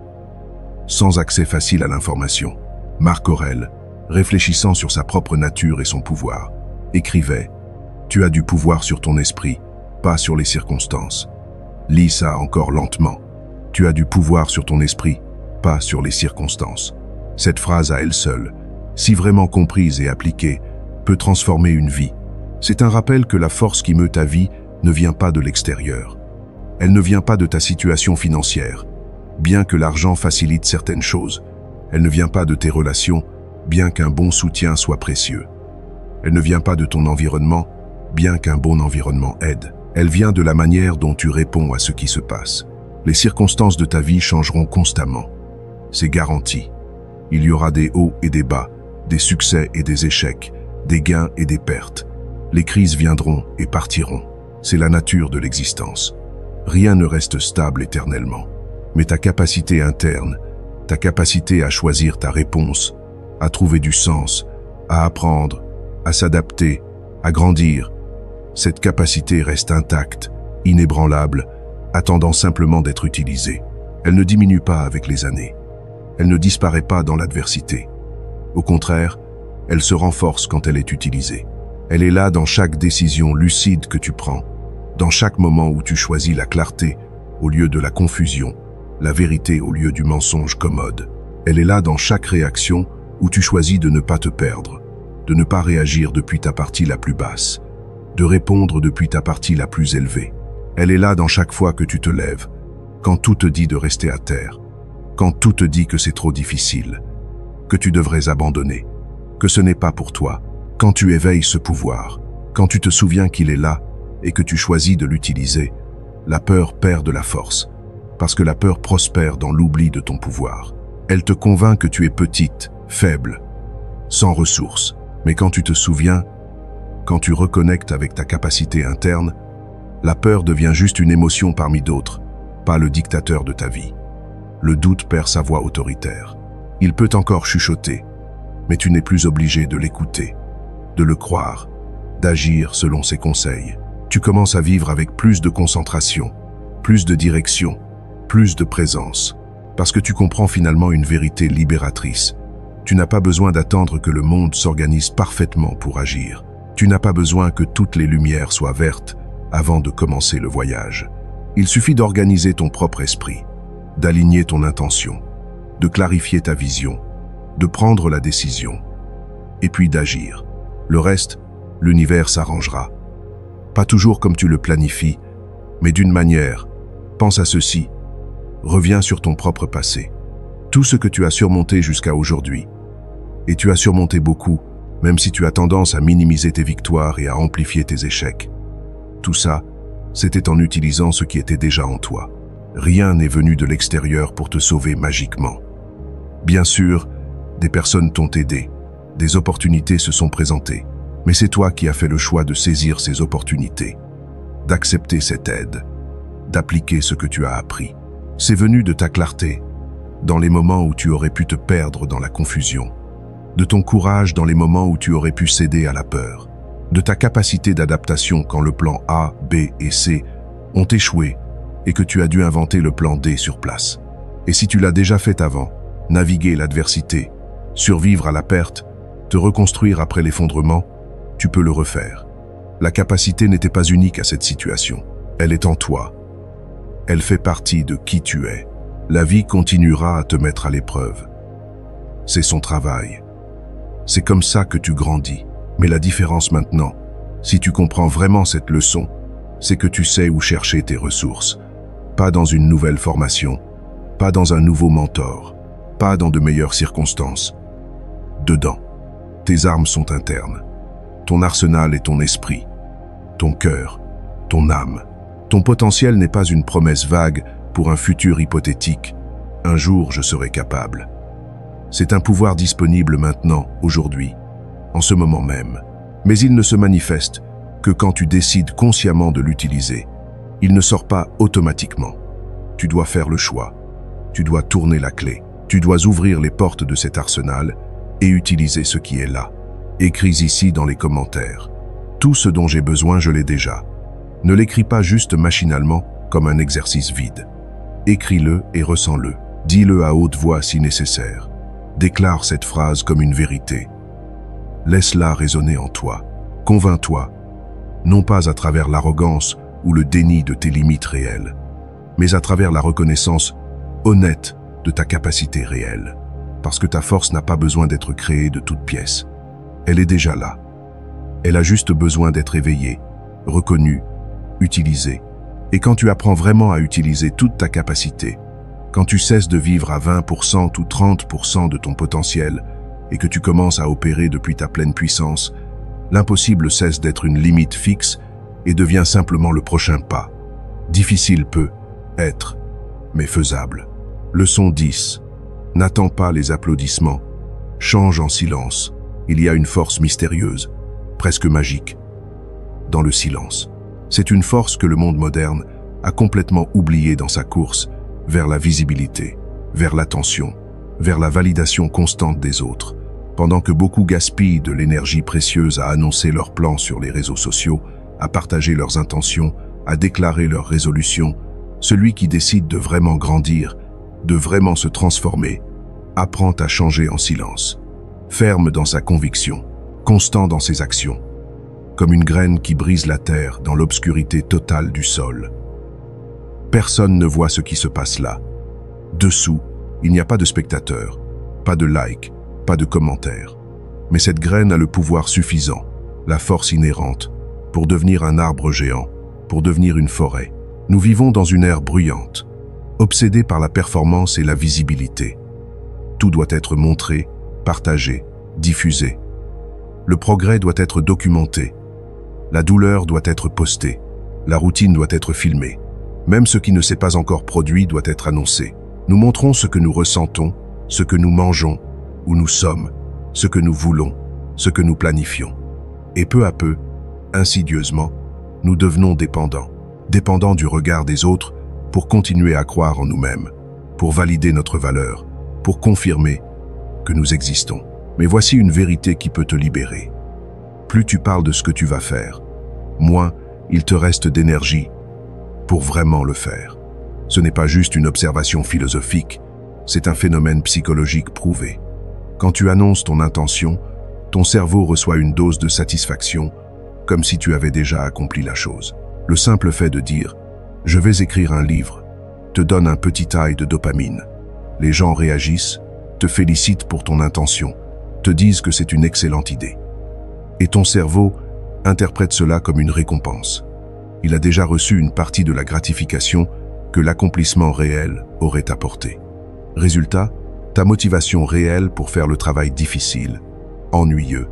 sans accès facile à l'information. Marc Aurèle, réfléchissant sur sa propre nature et son pouvoir, écrivait « Tu as du pouvoir sur ton esprit, pas sur les circonstances. Lis ça encore lentement. Tu as du pouvoir sur ton esprit, pas sur les circonstances. Cette phrase à elle seule, si vraiment comprise et appliquée, peut transformer une vie. C'est un rappel que la force qui meut ta vie ne vient pas de l'extérieur. Elle ne vient pas de ta situation financière, bien que l'argent facilite certaines choses. Elle ne vient pas de tes relations, bien qu'un bon soutien soit précieux. Elle ne vient pas de ton environnement, bien qu'un bon environnement aide. Elle vient de la manière dont tu réponds à ce qui se passe. Les circonstances de ta vie changeront constamment. C'est garanti. Il y aura des hauts et des bas, des succès et des échecs, des gains et des pertes. Les crises viendront et partiront. C'est la nature de l'existence. Rien ne reste stable éternellement. Mais ta capacité interne, ta capacité à choisir ta réponse, à trouver du sens, à apprendre, à s'adapter, à grandir, cette capacité reste intacte, inébranlable, attendant simplement d'être utilisée. Elle ne diminue pas avec les années. Elle ne disparaît pas dans l'adversité. Au contraire, elle se renforce quand elle est utilisée. Elle est là dans chaque décision lucide que tu prends, dans chaque moment où tu choisis la clarté au lieu de la confusion, la vérité au lieu du mensonge commode. Elle est là dans chaque réaction où tu choisis de ne pas te perdre, de ne pas réagir depuis ta partie la plus basse, de répondre depuis ta partie la plus élevée. Elle est là dans chaque fois que tu te lèves, quand tout te dit de rester à terre, quand tout te dit que c'est trop difficile, que tu devrais abandonner, que ce n'est pas pour toi, quand tu éveilles ce pouvoir, quand tu te souviens qu'il est là et que tu choisis de l'utiliser, la peur perd de la force, parce que la peur prospère dans l'oubli de ton pouvoir. Elle te convainc que tu es petite, faible, sans ressources. Mais quand tu te souviens, quand tu reconnectes avec ta capacité interne, la peur devient juste une émotion parmi d'autres, pas le dictateur de ta vie. Le doute perd sa voix autoritaire. Il peut encore chuchoter, mais tu n'es plus obligé de l'écouter, de le croire, d'agir selon ses conseils. Tu commences à vivre avec plus de concentration, plus de direction, plus de présence, parce que tu comprends finalement une vérité libératrice. Tu n'as pas besoin d'attendre que le monde s'organise parfaitement pour agir. Tu n'as pas besoin que toutes les lumières soient vertes avant de commencer le voyage. Il suffit d'organiser ton propre esprit, d'aligner ton intention, de clarifier ta vision, de prendre la décision, et puis d'agir. Le reste, l'univers s'arrangera. Pas toujours comme tu le planifies, mais d'une manière. Pense à ceci. Reviens sur ton propre passé. Tout ce que tu as surmonté jusqu'à aujourd'hui. Et tu as surmonté beaucoup, même si tu as tendance à minimiser tes victoires et à amplifier tes échecs. Tout ça, c'était en utilisant ce qui était déjà en toi. Rien n'est venu de l'extérieur pour te sauver magiquement. Bien sûr, des personnes t'ont aidé, des opportunités se sont présentées, mais c'est toi qui as fait le choix de saisir ces opportunités, d'accepter cette aide, d'appliquer ce que tu as appris. C'est venu de ta clarté, dans les moments où tu aurais pu te perdre dans la confusion, de ton courage dans les moments où tu aurais pu céder à la peur, de ta capacité d'adaptation quand le plan A, B et C ont échoué et que tu as dû inventer le plan D sur place. Et si tu l'as déjà fait avant, naviguer l'adversité, survivre à la perte, te reconstruire après l'effondrement, tu peux le refaire. La capacité n'était pas unique à cette situation. Elle est en toi. Elle fait partie de qui tu es. La vie continuera à te mettre à l'épreuve. C'est son travail. C'est comme ça que tu grandis. Mais la différence maintenant, si tu comprends vraiment cette leçon, c'est que tu sais où chercher tes ressources. Pas dans une nouvelle formation, pas dans un nouveau mentor, pas dans de meilleures circonstances. Dedans, tes armes sont internes. Ton arsenal est ton esprit, ton cœur, ton âme. Ton potentiel n'est pas une promesse vague pour un futur hypothétique. Un jour, je serai capable. C'est un pouvoir disponible maintenant, aujourd'hui, en ce moment même. Mais il ne se manifeste que quand tu décides consciemment de l'utiliser. Il ne sort pas automatiquement. Tu dois faire le choix. Tu dois tourner la clé. Tu dois ouvrir les portes de cet arsenal et utiliser ce qui est là. Écris ici dans les commentaires. Tout ce dont j'ai besoin, je l'ai déjà. Ne l'écris pas juste machinalement comme un exercice vide. Écris-le et ressens-le. Dis-le à haute voix si nécessaire. Déclare cette phrase comme une vérité. Laisse-la résonner en toi. Convainc-toi, non pas à travers l'arrogance ou le déni de tes limites réelles, mais à travers la reconnaissance honnête de ta capacité réelle. Parce que ta force n'a pas besoin d'être créée de toutes pièces. Elle est déjà là. Elle a juste besoin d'être éveillée, reconnue, utilisée. Et quand tu apprends vraiment à utiliser toute ta capacité, quand tu cesses de vivre à 20% ou 30% de ton potentiel et que tu commences à opérer depuis ta pleine puissance, l'impossible cesse d'être une limite fixe et devient simplement le prochain pas. Difficile peut être, mais faisable. Leçon 10. N'attends pas les applaudissements. Change en silence. Il y a une force mystérieuse, presque magique, dans le silence. C'est une force que le monde moderne a complètement oubliée dans sa course vers la visibilité, vers l'attention, vers la validation constante des autres. Pendant que beaucoup gaspillent de l'énergie précieuse à annoncer leurs plans sur les réseaux sociaux, à partager leurs intentions, à déclarer leurs résolutions, celui qui décide de vraiment grandir, de vraiment se transformer, apprend à changer en silence, ferme dans sa conviction, constant dans ses actions, comme une graine qui brise la terre dans l'obscurité totale du sol. Personne ne voit ce qui se passe là. Dessous, il n'y a pas de spectateurs, pas de likes, pas de commentaires. Mais cette graine a le pouvoir suffisant, la force inhérente, pour devenir un arbre géant, pour devenir une forêt. Nous vivons dans une ère bruyante, obsédée par la performance et la visibilité. Tout doit être montré, partagé, diffusé. Le progrès doit être documenté. La douleur doit être postée. La routine doit être filmée. Même ce qui ne s'est pas encore produit doit être annoncé. Nous montrons ce que nous ressentons, ce que nous mangeons, où nous sommes, ce que nous voulons, ce que nous planifions. Et peu à peu, insidieusement, nous devenons dépendants du regard des autres pour continuer à croire en nous-mêmes, pour valider notre valeur, pour confirmer que nous existons. Mais voici une vérité qui peut te libérer. Plus tu parles de ce que tu vas faire, moins il te reste d'énergie pour vraiment le faire. Ce n'est pas juste une observation philosophique, c'est un phénomène psychologique prouvé. Quand tu annonces ton intention, ton cerveau reçoit une dose de satisfaction, comme si tu avais déjà accompli la chose. Le simple fait de dire « je vais écrire un livre » te donne un petit high de dopamine. Les gens réagissent, te félicitent pour ton intention, te disent que c'est une excellente idée. Et ton cerveau interprète cela comme une récompense. Il a déjà reçu une partie de la gratification que l'accomplissement réel aurait apporté. Résultat, ta motivation réelle pour faire le travail difficile, ennuyeux,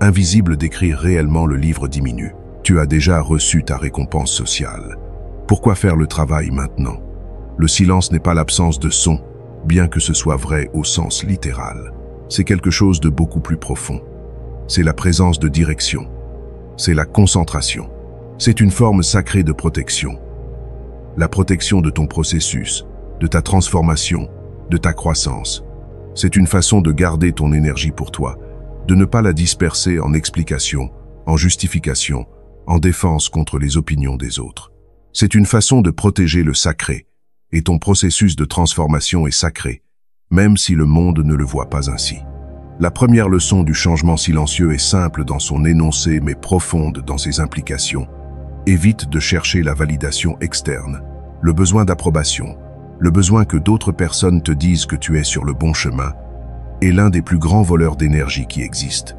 invisible d'écrire réellement le livre diminue. Tu as déjà reçu ta récompense sociale. Pourquoi faire le travail maintenant? Le silence n'est pas l'absence de son, bien que ce soit vrai au sens littéral. C'est quelque chose de beaucoup plus profond. C'est la présence de direction. C'est la concentration. C'est une forme sacrée de protection. La protection de ton processus, de ta transformation, de ta croissance. C'est une façon de garder ton énergie pour toi, de ne pas la disperser en explications, en justifications, en défense contre les opinions des autres. C'est une façon de protéger le sacré, et ton processus de transformation est sacré, même si le monde ne le voit pas ainsi. La première leçon du changement silencieux est simple dans son énoncé mais profonde dans ses implications. Évite de chercher la validation externe, le besoin d'approbation, le besoin que d'autres personnes te disent que tu es sur le bon chemin, est l'un des plus grands voleurs d'énergie qui existent.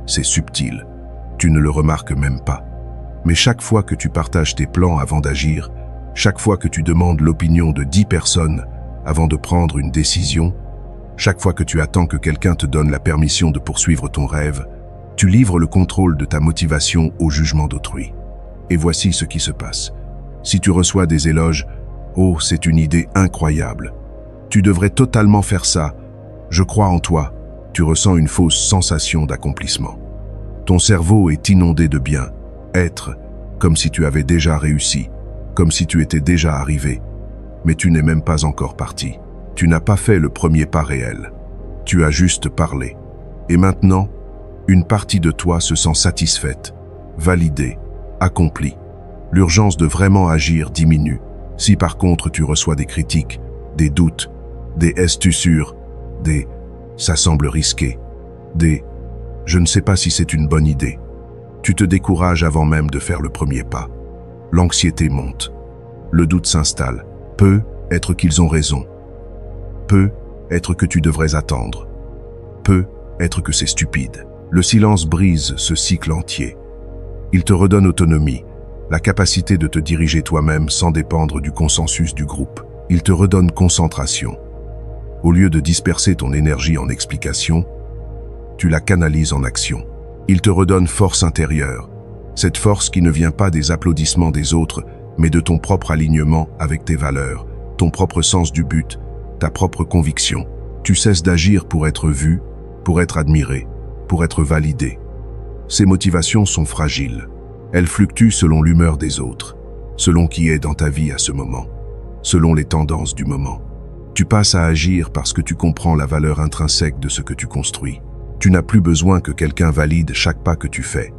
C'est subtil, tu ne le remarques même pas. Mais chaque fois que tu partages tes plans avant d'agir, chaque fois que tu demandes l'opinion de 10 personnes avant de prendre une décision, chaque fois que tu attends que quelqu'un te donne la permission de poursuivre ton rêve, tu livres le contrôle de ta motivation au jugement d'autrui. Et voici ce qui se passe. Si tu reçois des éloges, « Oh, c'est une idée incroyable. Tu devrais totalement faire ça. Je crois en toi. » Tu ressens une fausse sensation d'accomplissement. Ton cerveau est inondé de bien, être, comme si tu avais déjà réussi, comme si tu étais déjà arrivé. Mais tu n'es même pas encore parti. Tu n'as pas fait le premier pas réel. Tu as juste parlé. Et maintenant, une partie de toi se sent satisfaite, validée, accomplie. L'urgence de vraiment agir diminue. Si par contre tu reçois des critiques, des doutes, des « es-tu sûr », des « ça semble risqué », des « je ne sais pas si c'est une bonne idée », tu te décourages avant même de faire le premier pas. L'anxiété monte, le doute s'installe, Peut être qu'ils ont raison. Peut être que tu devrais attendre. Peut être que c'est stupide. Le silence brise ce cycle entier. Il te redonne autonomie, la capacité de te diriger toi-même sans dépendre du consensus du groupe. Il te redonne concentration. Au lieu de disperser ton énergie en explications, tu la canalises en action. Il te redonne force intérieure, cette force qui ne vient pas des applaudissements des autres, mais de ton propre alignement avec tes valeurs, ton propre sens du but, ta propre conviction. Tu cesses d'agir pour être vu, pour être admiré, pour être validé. Ces motivations sont fragiles. Elles fluctuent selon l'humeur des autres, selon qui est dans ta vie à ce moment, selon les tendances du moment. Tu passes à agir parce que tu comprends la valeur intrinsèque de ce que tu construis. Tu n'as plus besoin que quelqu'un valide chaque pas que tu fais.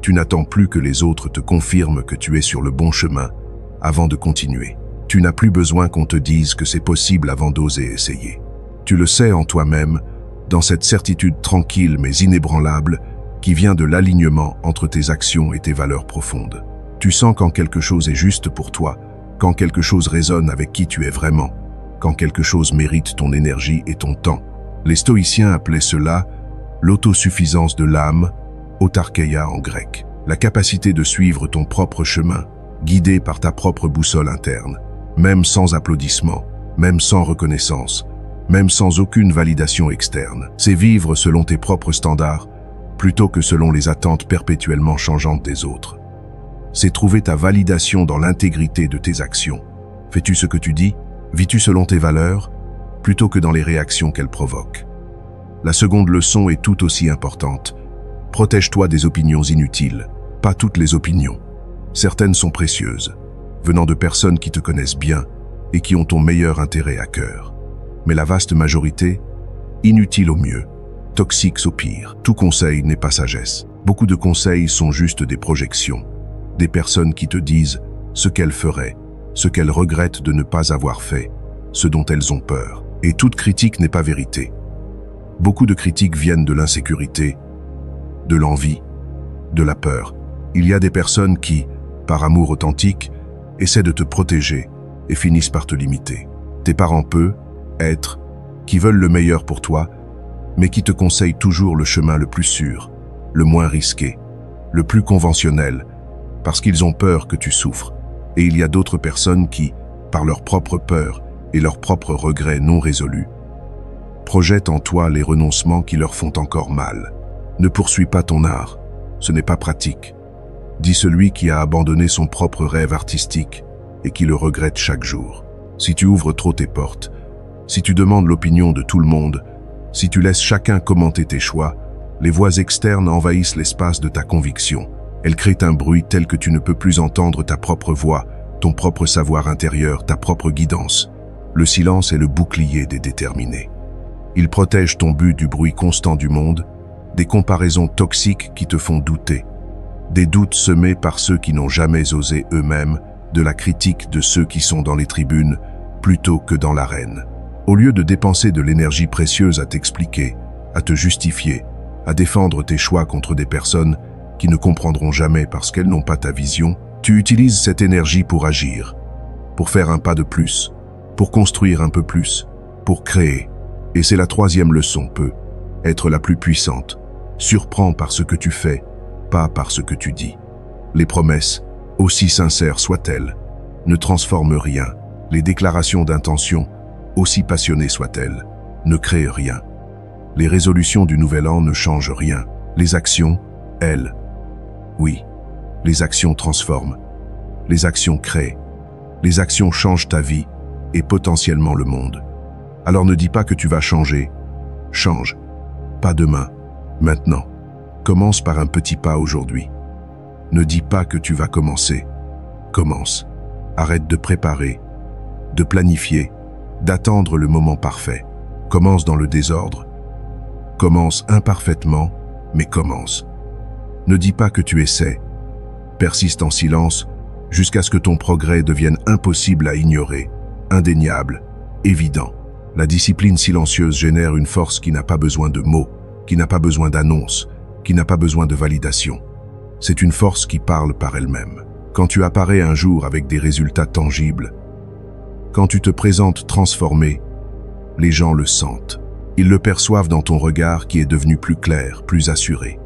Tu n'attends plus que les autres te confirment que tu es sur le bon chemin avant de continuer. Tu n'as plus besoin qu'on te dise que c'est possible avant d'oser essayer. Tu le sais en toi-même, dans cette certitude tranquille mais inébranlable qui vient de l'alignement entre tes actions et tes valeurs profondes. Tu sens quand quelque chose est juste pour toi, quand quelque chose résonne avec qui tu es vraiment, quand quelque chose mérite ton énergie et ton temps. Les stoïciens appelaient cela l'autosuffisance de l'âme, autarkeia en grec, la capacité de suivre ton propre chemin, guidé par ta propre boussole interne, même sans applaudissements, même sans reconnaissance, même sans aucune validation externe. C'est vivre selon tes propres standards, plutôt que selon les attentes perpétuellement changeantes des autres. C'est trouver ta validation dans l'intégrité de tes actions. Fais-tu ce que tu dis? Vis-tu selon tes valeurs, plutôt que dans les réactions qu'elles provoquent? La seconde leçon est tout aussi importante. Protège-toi des opinions inutiles. Pas toutes les opinions. Certaines sont précieuses, venant de personnes qui te connaissent bien et qui ont ton meilleur intérêt à cœur. Mais la vaste majorité, inutile au mieux, toxique au pire. Tout conseil n'est pas sagesse. Beaucoup de conseils sont juste des projections. Des personnes qui te disent ce qu'elles feraient, ce qu'elles regrettent de ne pas avoir fait, ce dont elles ont peur. Et toute critique n'est pas vérité. Beaucoup de critiques viennent de l'insécurité, de l'envie, de la peur. Il y a des personnes qui, par amour authentique, essaient de te protéger et finissent par te limiter. Tes parents peuvent être, qui veulent le meilleur pour toi, mais qui te conseillent toujours le chemin le plus sûr, le moins risqué, le plus conventionnel, parce qu'ils ont peur que tu souffres. Et il y a d'autres personnes qui, par leur propre peur et leurs propres regrets non résolus, projettent en toi les renoncements qui leur font encore mal. Ne poursuis pas ton art, ce n'est pas pratique. Dit celui qui a abandonné son propre rêve artistique et qui le regrette chaque jour. Si tu ouvres trop tes portes, si tu demandes l'opinion de tout le monde, si tu laisses chacun commenter tes choix, les voix externes envahissent l'espace de ta conviction. Elles créent un bruit tel que tu ne peux plus entendre ta propre voix, ton propre savoir intérieur, ta propre guidance. Le silence est le bouclier des déterminés. Il protège ton but du bruit constant du monde, des comparaisons toxiques qui te font douter, des doutes semés par ceux qui n'ont jamais osé eux-mêmes, de la critique de ceux qui sont dans les tribunes plutôt que dans l'arène. Au lieu de dépenser de l'énergie précieuse à t'expliquer, à te justifier, à défendre tes choix contre des personnes qui ne comprendront jamais parce qu'elles n'ont pas ta vision, tu utilises cette énergie pour agir, pour faire un pas de plus, pour construire un peu plus, pour créer. Et c'est la troisième leçon, peut être la plus puissante. Surprends par ce que tu fais, pas par ce que tu dis. Les promesses, aussi sincères soient-elles, ne transforment rien. Les déclarations d'intention, aussi passionnées soient-elles, ne créent rien. Les résolutions du nouvel an ne changent rien. Les actions, elles, oui, les actions transforment. Les actions créent. Les actions changent ta vie et potentiellement le monde. Alors ne dis pas que tu vas changer. Change. Pas demain, maintenant. Commence par un petit pas aujourd'hui. Ne dis pas que tu vas commencer. Commence. Arrête de préparer, de planifier, d'attendre le moment parfait. Commence dans le désordre. Commence imparfaitement, mais commence. Ne dis pas que tu essaies. Persiste en silence jusqu'à ce que ton progrès devienne impossible à ignorer, indéniable, évident. La discipline silencieuse génère une force qui n'a pas besoin de mots, qui n'a pas besoin d'annonces, qui n'a pas besoin de validation. C'est une force qui parle par elle-même. Quand tu apparais un jour avec des résultats tangibles, Quand tu te présentes transformé, les gens le sentent. Ils le perçoivent dans ton regard qui est devenu plus clair, plus assuré.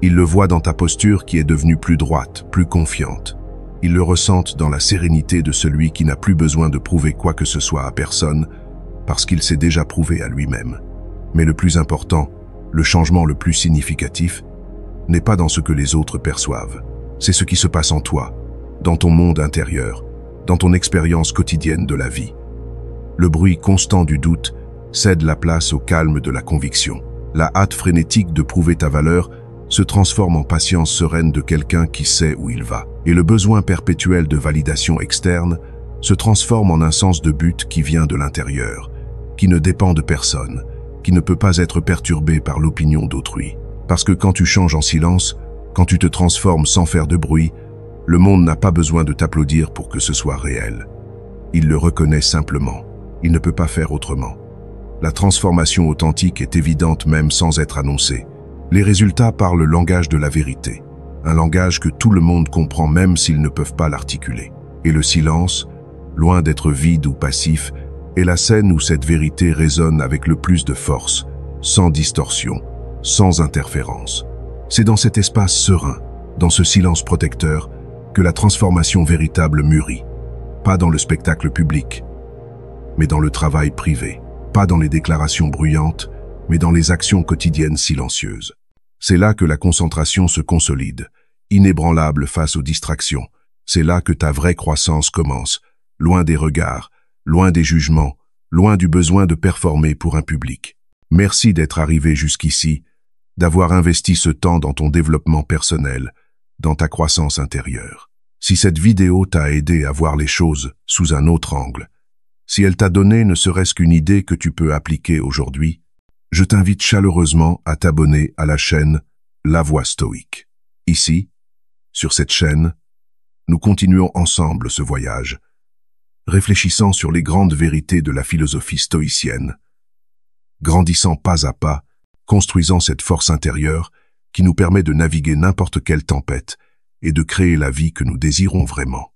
Ils le voient dans ta posture qui est devenue plus droite, plus confiante. Ils le ressentent dans la sérénité de celui qui n'a plus besoin de prouver quoi que ce soit à personne, parce qu'il s'est déjà prouvé à lui-même. Mais le plus important, le changement le plus significatif, n'est pas dans ce que les autres perçoivent. C'est ce qui se passe en toi, dans ton monde intérieur, dans ton expérience quotidienne de la vie. Le bruit constant du doute cède la place au calme de la conviction. La hâte frénétique de prouver ta valeur se transforme en patience sereine de quelqu'un qui sait où il va. Et le besoin perpétuel de validation externe se transforme en un sens de but qui vient de l'intérieur, qui ne dépend de personne, qui ne peut pas être perturbé par l'opinion d'autrui. Parce que quand tu changes en silence, quand tu te transformes sans faire de bruit, le monde n'a pas besoin de t'applaudir pour que ce soit réel. Il le reconnaît simplement. Il ne peut pas faire autrement. La transformation authentique est évidente même sans être annoncée. Les résultats parlent le langage de la vérité, un langage que tout le monde comprend même s'ils ne peuvent pas l'articuler. Et le silence, loin d'être vide ou passif, est la scène où cette vérité résonne avec le plus de force, sans distorsion, sans interférence. C'est dans cet espace serein, dans ce silence protecteur, que la transformation véritable mûrit. Pas dans le spectacle public, mais dans le travail privé. Pas dans les déclarations bruyantes, mais dans les actions quotidiennes silencieuses. C'est là que la concentration se consolide, inébranlable face aux distractions. C'est là que ta vraie croissance commence, loin des regards, loin des jugements, loin du besoin de performer pour un public. Merci d'être arrivé jusqu'ici, d'avoir investi ce temps dans ton développement personnel, dans ta croissance intérieure. Si cette vidéo t'a aidé à voir les choses sous un autre angle, si elle t'a donné ne serait-ce qu'une idée que tu peux appliquer aujourd'hui, je t'invite chaleureusement à t'abonner à la chaîne La Voie Stoïque. Ici, sur cette chaîne, nous continuons ensemble ce voyage, réfléchissant sur les grandes vérités de la philosophie stoïcienne, grandissant pas à pas, construisant cette force intérieure qui nous permet de naviguer n'importe quelle tempête et de créer la vie que nous désirons vraiment.